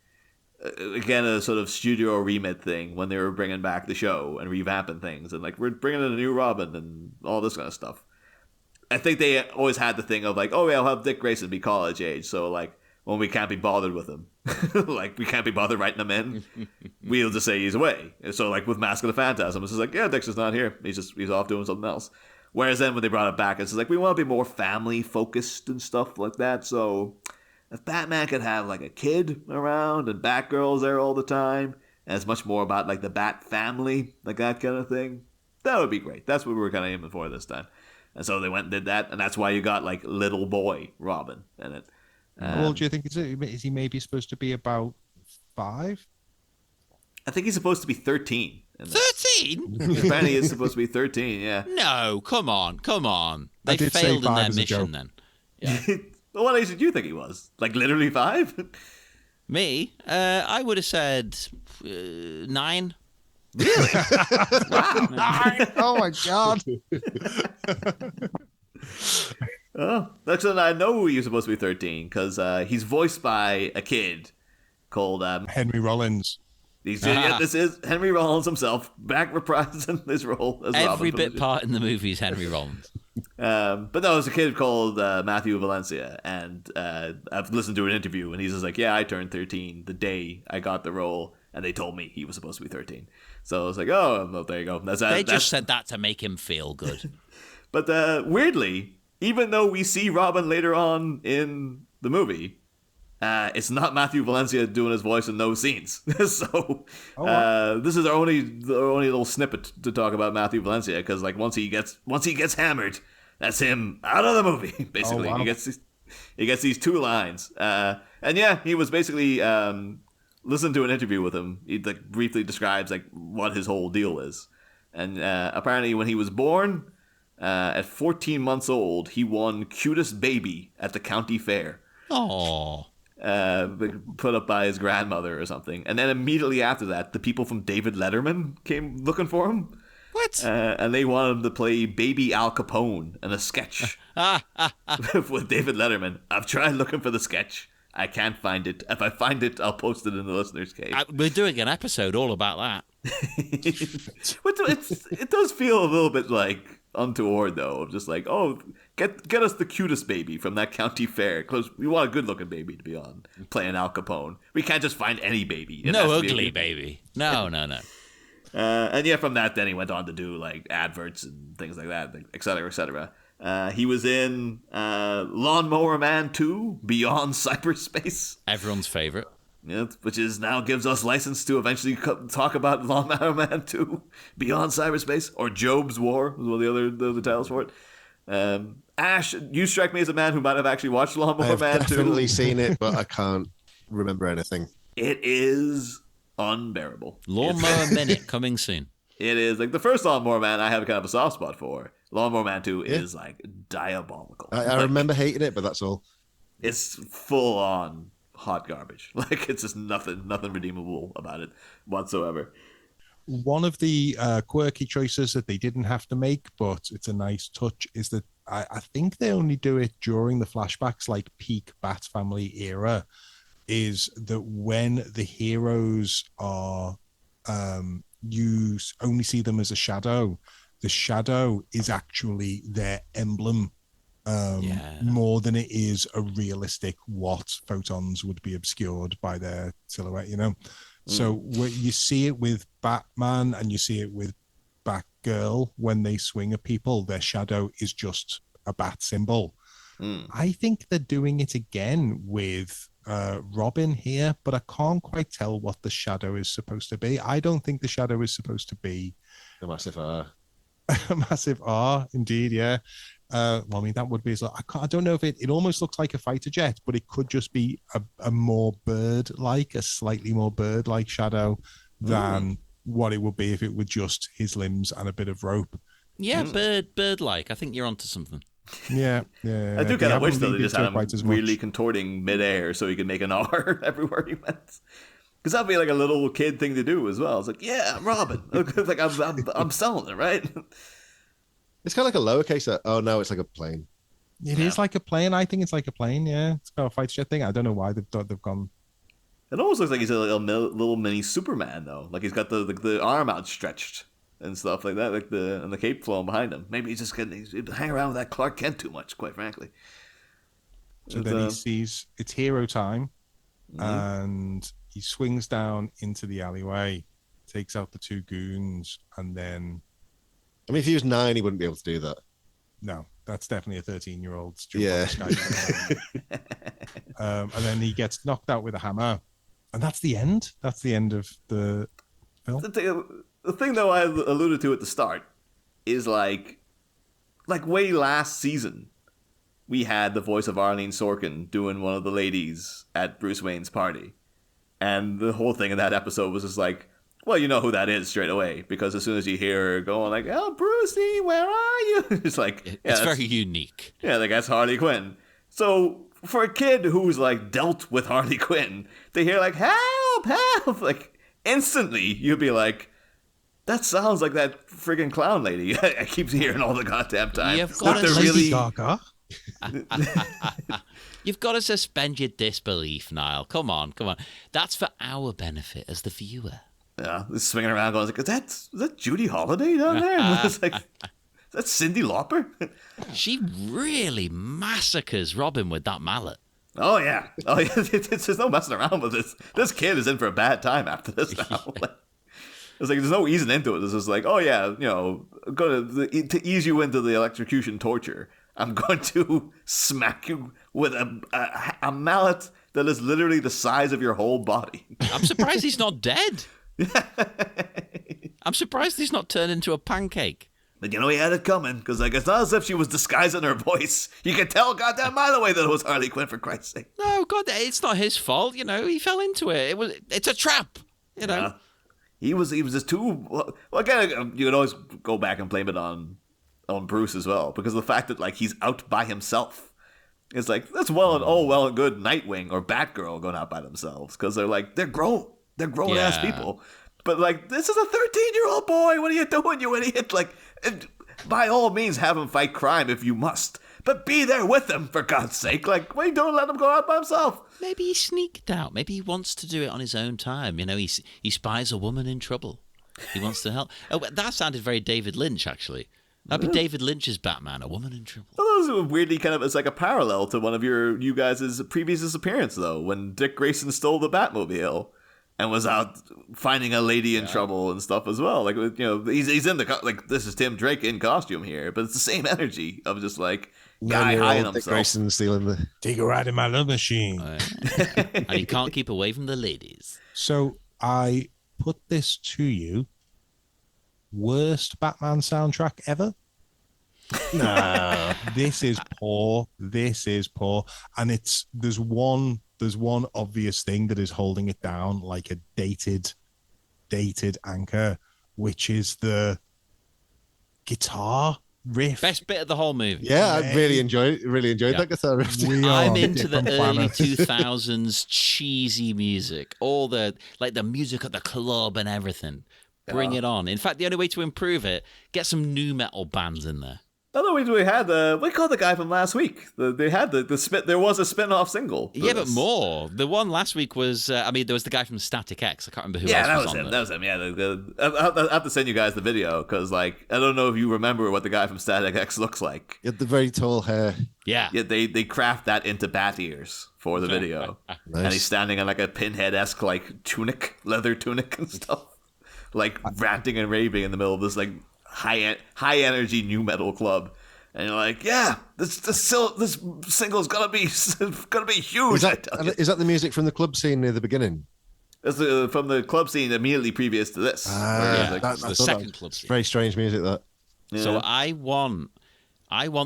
sort of studio remit thing when they were bringing back the show and revamping things, and like, we're bringing in a new Robin and all this kind of stuff. I think they always had the thing of like, oh yeah, I'll have Dick Grayson be college age, so like when we can't be bothered with him. Like, we can't be bothered writing him in. We'll just say he's away. So, like, with Mask of the Phantasm, it's just like, yeah, Dexter's not here. He's off doing something else. Whereas then when they brought it back, it's just like, we want to be more family-focused and stuff like that. So, if Batman could have, like, a kid around and Batgirl's there all the time, and it's much more about, like, the Bat family, like that kind of thing, that would be great. That's what we were kind of aiming for this time. And so they went and did that, and that's why you got, like, little boy Robin in it. How old do you think is he maybe supposed to be about 5? I think he's supposed to be 13. 13? Apparently he's supposed to be 13, yeah. No, come on. They did say failed in 5 their as a mission joke. then. Yeah. Well, what age did you think he was? Like, literally 5? Me, I would have said 9. Really? Wow. 9? Oh my god. Oh, actually, I know he's supposed to be 13 because he's voiced by a kid called Henry Rollins. This is Henry Rollins himself back reprising his role as Every Robin. bit part in the movie is Henry Rollins. But no, it's a kid called Matthew Valencia, and I've listened to an interview, and he's just like, yeah, I turned 13 the day I got the role, and they told me he was supposed to be 13. So I was like, oh, well, there you go. They just said that to make him feel good. But weirdly, even though we see Robin later on in the movie, it's not Matthew Valencia doing his voice in those scenes. So this is our only little snippet to talk about Matthew Valencia, because like once he gets hammered, that's him out of the movie. Basically, wow. he gets these 2 lines, and yeah, he was basically listen to an interview with him. He like briefly describes like what his whole deal is, and apparently when he was born. At 14 months old, he won Cutest Baby at the county fair. Oh. Put up by his grandmother or something. And then immediately after that, the people from David Letterman came looking for him. What? And they wanted him to play Baby Al Capone in a sketch with David Letterman. I've tried looking for the sketch. I can't find it. If I find it, I'll post it in the listener's cave. We're doing an episode all about that. It does feel a little bit like untoward, though, of just like, oh, get us the cutest baby from that county fair, because we want a good looking baby to be on playing Al Capone. We can't just find any baby. No ugly baby. No. And yeah, from that then he went on to do like adverts and things like that, et cetera, et cetera. He was in Lawnmower Man 2 Beyond Cyberspace, Everyone's favorite. yeah, which is now gives us license to eventually talk about Lawnmower Man 2 Beyond Cyberspace, or Job's War was one of the other titles for it. Ash, you strike me as a man who might have actually watched Lawnmower Man 2. I've definitely seen it, but I can't remember anything. It is unbearable. Lawnmower Minute coming soon. It is like the first Lawnmower Man I have kind of a soft spot for. Lawnmower Man 2 is like diabolical. I Like, remember hating it, but that's all. it's full on hot garbage. Like it's just nothing redeemable about it whatsoever. One of the quirky choices that they didn't have to make, but it's a nice touch, is that I think they only do it during the flashbacks, like peak Bat Family era, is that when the heroes are you only see them as a shadow. The shadow is actually their emblem, more than it is a realistic what photons would be obscured by their silhouette, you know? So you see it with Batman and you see it with Batgirl when they swing at people, their shadow is just a bat symbol. I think they're doing it again with Robin here, but I can't quite tell what the shadow is supposed to be. I don't think the shadow is supposed to be The massive R. a massive R, indeed, yeah. Well, I mean, that would be, I don't know if it almost looks like a fighter jet, but it could just be a more bird-like, a slightly more bird-like shadow than what it would be if it were just his limbs and a bit of rope. Yeah, bird-like. I think you're onto something. Yeah. I do kind of wish though they just had him quite as really much. contorting midair so he could make an R everywhere he went. Because that'd be like a little kid thing to do as well. It's like, yeah, I'm Robin. Like I'm selling it, right? It's kind of like a lowercase. Oh no, it's like a plane. It is like a plane. I think it's like a plane, yeah. It's got a fighter jet thing. I don't know why they've gone. It almost looks like he's a little mini Superman though. Like he's got the arm outstretched and stuff like that, like the cape flowing behind him. Maybe he's just he'd hang around with that Clark Kent too much, quite frankly. So then he sees it's hero time, and he swings down into the alleyway, takes out the two goons, and then... I mean, if he was 9, he wouldn't be able to do that. No, that's definitely a 13-year-old. Yeah. And then he gets knocked out with a hammer, and that's the end. That's the end of the film. The thing, though, I alluded to at the start is like way last season, we had the voice of Arlene Sorkin doing one of the ladies at Bruce Wayne's party. And the whole thing in that episode was just like, well, you know who that is straight away, because as soon as you hear her going like, oh, Brucey, where are you? It's like... Yeah, it's very unique. Yeah, like, that's Harley Quinn. So for a kid who's like dealt with Harley Quinn, to hear like, help, help, like instantly you'd be like, that sounds like that friggin' clown lady I keep hearing all the goddamn time. You've got to Lady Gaga. You've got to suspend your disbelief, Niall. Come on. That's for our benefit as the viewer. Yeah, swinging around going like, is that Judy Holliday down there? It's like, is that Cyndi Lauper? She really massacres Robin with that mallet. Oh yeah. There's no messing around with this. This kid is in for a bad time after this now. It's like there's no easing into it. It's just like, oh yeah, you know, to ease you into the electrocution torture, I'm going to smack you with a mallet that is literally the size of your whole body. I'm surprised he's not dead. I'm surprised he's not turned into a pancake. But you know he had it coming, because like it's not as if she was disguising her voice. You could tell goddamn mile away that it was Harley Quinn, for Christ's sake. No, God, it's not his fault. You know, he fell into it. It's a trap. You know. Yeah. He was just too... Well, again, you could always go back and blame it on Bruce as well, because of the fact that, like, he's out by himself. It's like, that's well and good Nightwing or Batgirl going out by themselves, because they're, like, they're grown. They're grown-ass people. But, like, this is a 13-year-old boy. What are you doing, you idiot? Like, by all means, have him fight crime if you must. But be there with him, for God's sake. Like, why don't let him go out by himself? Maybe he sneaked out. Maybe he wants to do it on his own time. You know, he spies a woman in trouble. He wants to help. Oh, that sounded very David Lynch, actually. That'd be David Lynch's Batman, a woman in trouble. Well, that was weirdly kind of, it's like a parallel to one of you guys' previous appearance, though, when Dick Grayson stole the Batmobile and was out finding a lady in trouble and stuff as well. Like, you know, he's in the, like, this is Tim Drake in costume here, but it's the same energy of just, like, guy high on himself. Dick Grayson stealing the... Take a ride in my love machine. And he can't keep away from the ladies. So I put this to you. Worst Batman soundtrack ever? Nah. This is poor. And there's one obvious thing that is holding it down like a dated anchor, which is the guitar riff. Best bit of the whole movie. Yeah, I really enjoyed that guitar riff. I'm into the early 2000s cheesy music. All the music at the club and everything. Bring it on. In fact, the only way to improve it, get some new metal bands in there. Otherwise, we had we called the guy from last week. They had the spin. There was a spin-off single. Yeah, but more. The one last week was. There was the guy from Static X. I can't remember who. Yeah, else that was him. Yeah, I'll have to send you guys the video because, like, I don't know if you remember what the guy from Static X looks like. He had the very tall hair. Yeah. Yeah, they craft that into bat ears for the video, Nice. and he's standing in like a Pinhead-esque like tunic, leather tunic and stuff, like ranting and raving in the middle of this like high energy new metal club, and you're like, yeah, this single's gonna be huge. Is that the music from the club scene near the beginning? It's from the club scene immediately previous to this. That's the second club scene. Very strange music, that. Yeah. So I want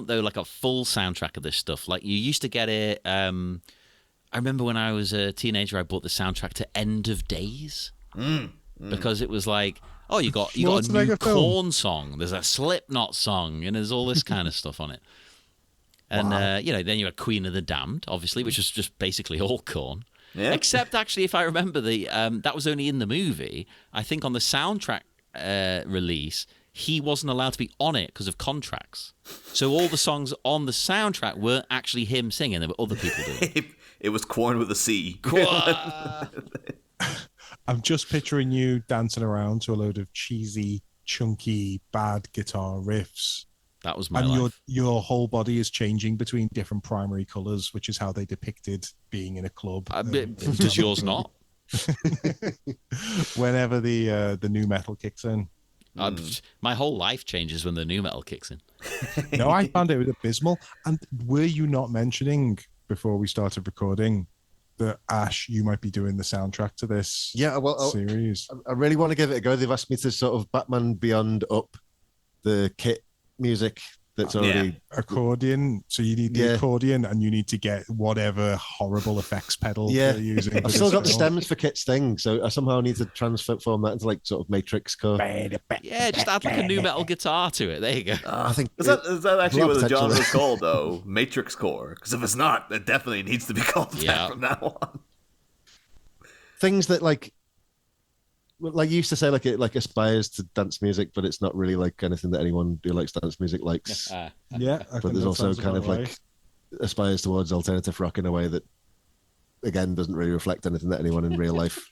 though like a full soundtrack of this stuff. Like you used to get it. I remember when I was a teenager, I bought the soundtrack to End of Days because it was like, oh, you got a new Korn song. There's a Slipknot song, and there's all this kind of stuff on it. And then you had Queen of the Damned, obviously, which was just basically all Korn. Yeah. Except actually, if I remember that was only in the movie. I think on the soundtrack release, he wasn't allowed to be on it because of contracts. So all the songs on the soundtrack weren't actually him singing. There were other people doing it. It was Korn with a C. I'm just picturing you dancing around to a load of cheesy, chunky, bad guitar riffs That was my And life. your whole body is changing between different primary colors, which is how they depicted being in a club. Does yours not? Whenever the new metal kicks in. My whole life changes when the new metal kicks in. No, I found it was abysmal. And were you not mentioning before we started recording that Ash, you might be doing the soundtrack to this series? I really want to give it a go. They've asked me to sort of Batman Beyond up the kit music that's already accordion. So you need the accordion, and you need to get whatever horrible effects pedal they're using. I've still got the stems for Kit's thing, so I somehow need to transform that into like sort of Matrix core. Yeah, just add like a new metal guitar to it. There you go. I think is that actually what the genre is called though? Matrix core? Because if it's not, it definitely needs to be called that from now on. Things that like you used to say, like it like aspires to dance music, but it's not really like anything that anyone who likes dance music likes. But there's also kind of like aspires towards alternative rock in a way that again doesn't really reflect anything that anyone in real life.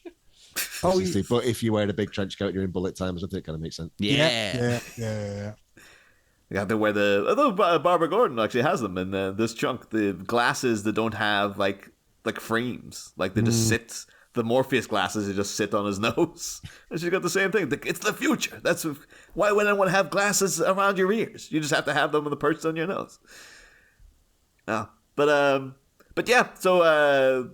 But if you wear a big trench coat and you're in bullet time or something, it kind of makes sense. Yeah. You have to wear although Barbara Gordon actually has them in this chunk, the glasses that don't have like frames, like they just sit. The Morpheus glasses, they just sit on his nose. And she's got the same thing. It's the future. That's why would anyone have glasses around your ears? You just have to have them with the perch on your nose. But yeah. So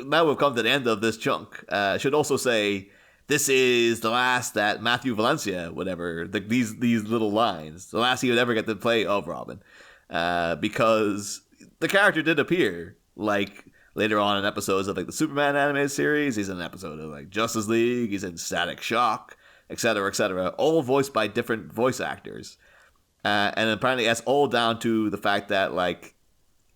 now we've come to the end of this chunk. I should also say this is the last that Matthew Valencia would ever these little lines. The last he would ever get to play of Robin, because the character did appear like. Later on in episodes of like the Superman animated series, he's in an episode of like Justice League, he's in Static Shock, etc., all voiced by different voice actors. And apparently that's all down to the fact that like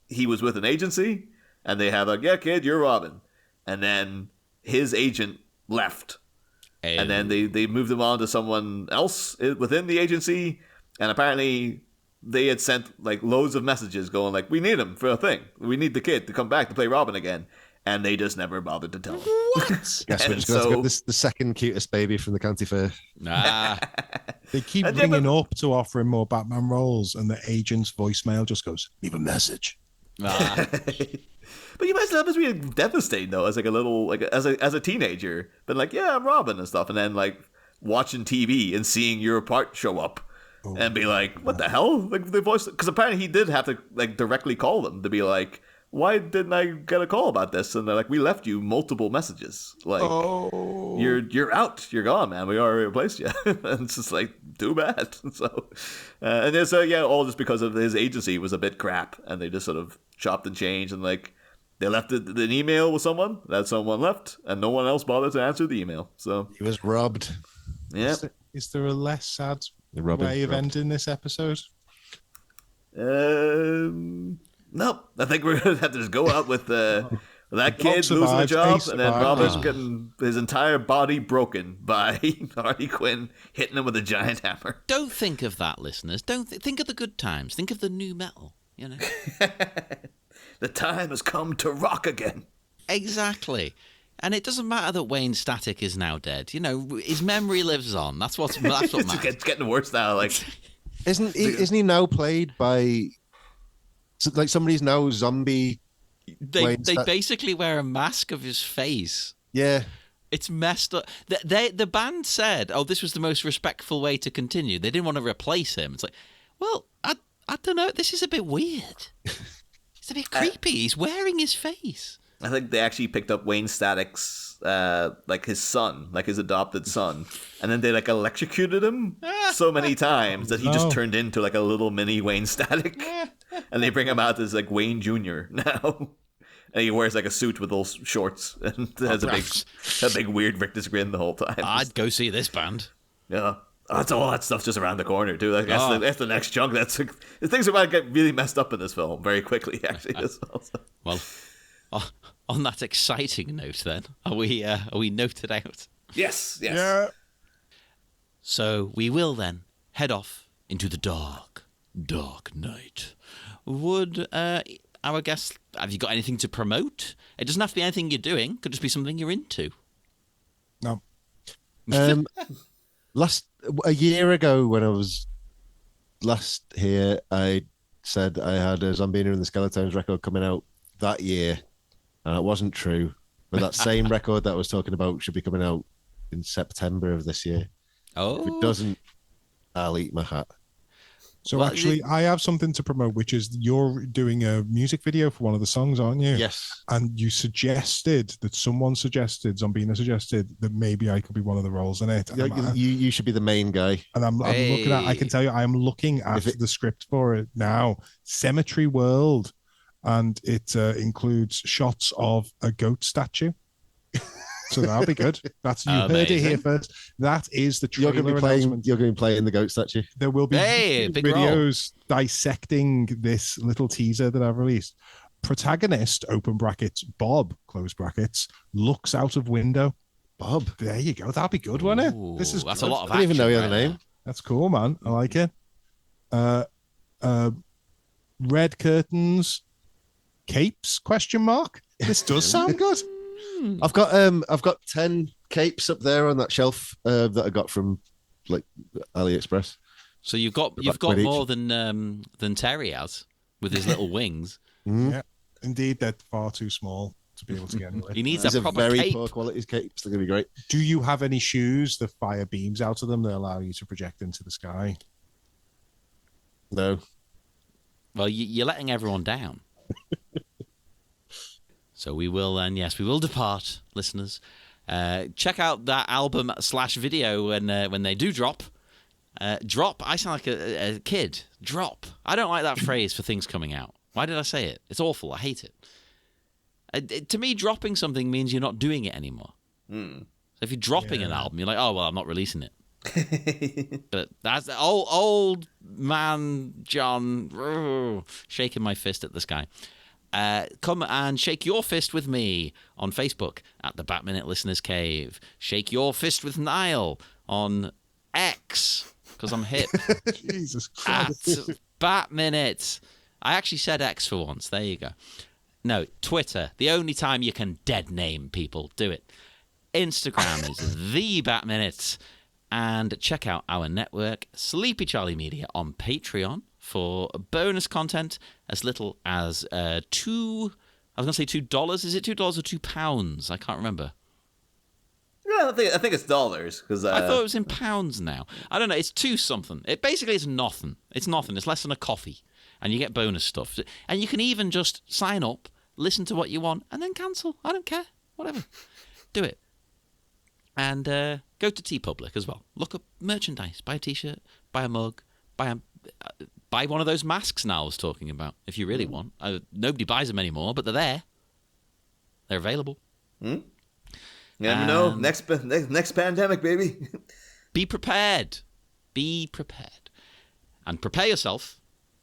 he was with an agency and they have like, yeah, kid, you're Robin. And then his agent left. And then they moved him on to someone else within the agency. And apparently they had sent like loads of messages going like, we need him for a thing. We need the kid to come back to play Robin again. And they just never bothered to tell him. What? Guess we're just going to get the second cutest baby from the county fair. Nah. They keep ringing up to offer him more Batman roles, and the agent's voicemail just goes, leave a message. But you must that must be devastating though, as like a little like as a teenager. But like, yeah, I'm Robin and stuff, and then like watching TV and seeing your part show up. And be like, what the hell? Like the voice, because apparently he did have to like directly call them to be like, why didn't I get a call about this? And they're like, we left you multiple messages. Like, you're out, you're gone, man. We already replaced you. And it's just like, too bad. So, and it's all just because of his agency was a bit crap, and they just sort of chopped and changed, and like they left an email with someone, that someone left, and no one else bothered to answer the email. So he was robbed. Yeah. Is there a less sad way of ending this episode? Nope. I think we're gonna have to just go out with that kid losing a job, and then Robert getting his entire body broken by Harley Quinn hitting him with a giant hammer. Don't think of that, listeners. Don't think of the good times. Think of the new metal. You know, the time has come to rock again. Exactly. And it doesn't matter that Wayne Static is now dead. You know, his memory lives on. That's what matters. It's getting worse now. Like, isn't he now played by like somebody's now zombie? They basically wear a mask of his face. Yeah, it's messed up. The band said, "Oh, this was the most respectful way to continue." They didn't want to replace him. It's like, well, I don't know. This is a bit weird. It's a bit creepy. He's wearing his face. I think they actually picked up Wayne Static's, like his son, like his adopted son, and then they like electrocuted him so many times that he just turned into like a little mini Wayne Static, and they bring him out as like Wayne Jr. now, and he wears like a suit with those shorts and has a big weird Rictus grin the whole time. I'd go see this band. Yeah. Oh, that's all that stuff's just around the corner too. Like, that's the next chunk. That's things are about to get really messed up in this film very quickly. Actually, well. On that exciting note, then, are we noted out? Yes. Yeah. So we will then head off into the dark night. Would our guest, have you got anything to promote? It doesn't have to be anything you're doing. It could just be something you're into. No. A year ago when I was last here, I said I had a Zombina and the Skeletons record coming out that year, and it wasn't true. But that same record that I was talking about should be coming out in September of this year. Oh, If it doesn't, I'll eat my hat. So Well, actually, I have something to promote, which is you're doing a music video for one of the songs, aren't you? Yes. And you suggested that Zombina suggested that maybe I could be one of the roles in it. And You should be the main guy. And I'm looking at, I can tell you, I'm looking at the script for it now. Cemetery World. And it includes shots of a goat statue. So that'll be good. That's you heard it here first. That is the trailer. You're going to be playing the goat statue. There will be videos dissecting this little teaser that I've released. Protagonist, open brackets, Bob, close brackets, looks out of window. Bob. There you go. That'll be good, won't it? This is that's good. a lot of I didn't even know you had a there. name. That's cool, man. I like it. Red curtains, capes, question mark. This does sound good. I've got 10 capes up there on that shelf that I got from like AliExpress. So you've got more than Terry has with his little wings. Yeah, indeed, they're far too small to be able to get anywhere. He needs These a are proper very cape. poor quality capes. They're going to be great. Do you have any shoes that fire beams out of them that allow you to project into the sky? No. Well, you're letting everyone down. So we will, and yes, we will depart, listeners. Check out that album / video when they do drop. Drop. I sound like a kid. Drop. I don't like that phrase for things coming out. Why did I say it? It's awful. I hate it. To me, dropping something means you're not doing it anymore. So if you're dropping an album, you're like, oh, well, I'm not releasing it. But that's old man John shaking my fist at the sky. Come and shake your fist with me on Facebook at the Batminute Listeners Cave. Shake your fist with Niall on X, because I'm hip. Jesus At Christ. Batminute. I actually said X for once. There you go. No, Twitter. The only time you can dead name people. Do it. Instagram is the Batminute. And check out our network, Sleepy Charlie Media, on Patreon for bonus content as little as $2. I was going to say $2. Is it $2 or £2? I can't remember. Yeah, I think it's dollars because I thought it was in pounds now. I don't know. It's two something. It basically is nothing. It's nothing. It's less than a coffee, and you get bonus stuff. And you can even just sign up, listen to what you want, and then cancel. I don't care. Whatever. Do it. And go to TeePublic as well. Look up merchandise. Buy a T-shirt. Buy a mug. Buy one of those masks now I was talking about, if you really want. Nobody buys them anymore, but they're there. They're available. You never know. Next pandemic, baby. Be prepared. Be prepared. And prepare yourself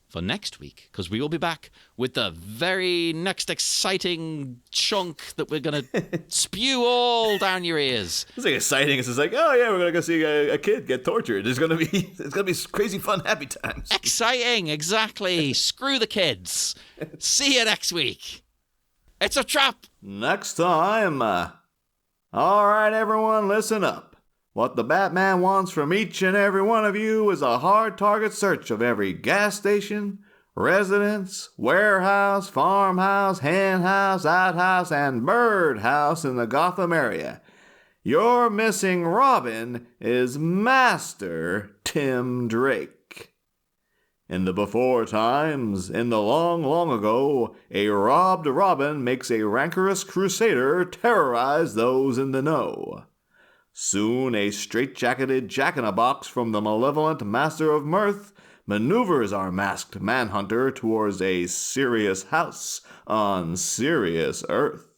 for next week, because we will be back with the very next exciting chunk that we're going to spew all down your ears. It's like exciting. It's just like, oh yeah, we're gonna go see a kid get tortured. It's gonna be crazy fun, happy times. Exciting, exactly. Screw the kids. See you next week. It's a trap. Next time. All right, everyone, listen up. What the Batman wants from each and every one of you is a hard target search of every gas station, residence, warehouse, farmhouse, henhouse, outhouse, and birdhouse in the Gotham area. Your missing Robin is Master Tim Drake. In the before times, in the long, long ago, a robbed Robin makes a rancorous crusader terrorize those in the know. Soon a straight-jacketed jack-in-a-box from the malevolent Master of Mirth maneuvers our masked manhunter towards a serious house on serious Earth.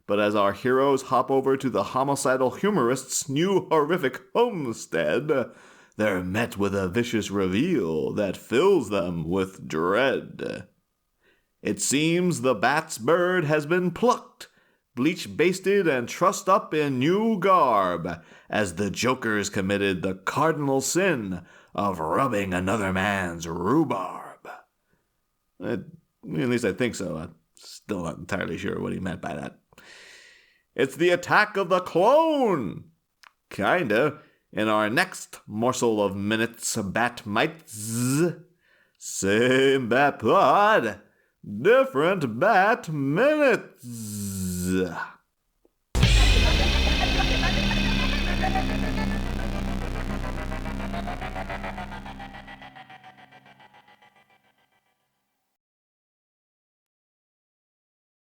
But as our heroes hop over to the homicidal humorist's new horrific homestead, they're met with a vicious reveal that fills them with dread. It seems the Bat's bird has been plucked, bleach-basted and trussed up in new garb, as the Joker's committed the cardinal sin of rubbing another man's rhubarb. At least I think so. I'm still not entirely sure what he meant by that. It's the attack of the clone! Kinda. in our next morsel of minutes, Bat-mites. Same Bat Pod, different Bat Minutes.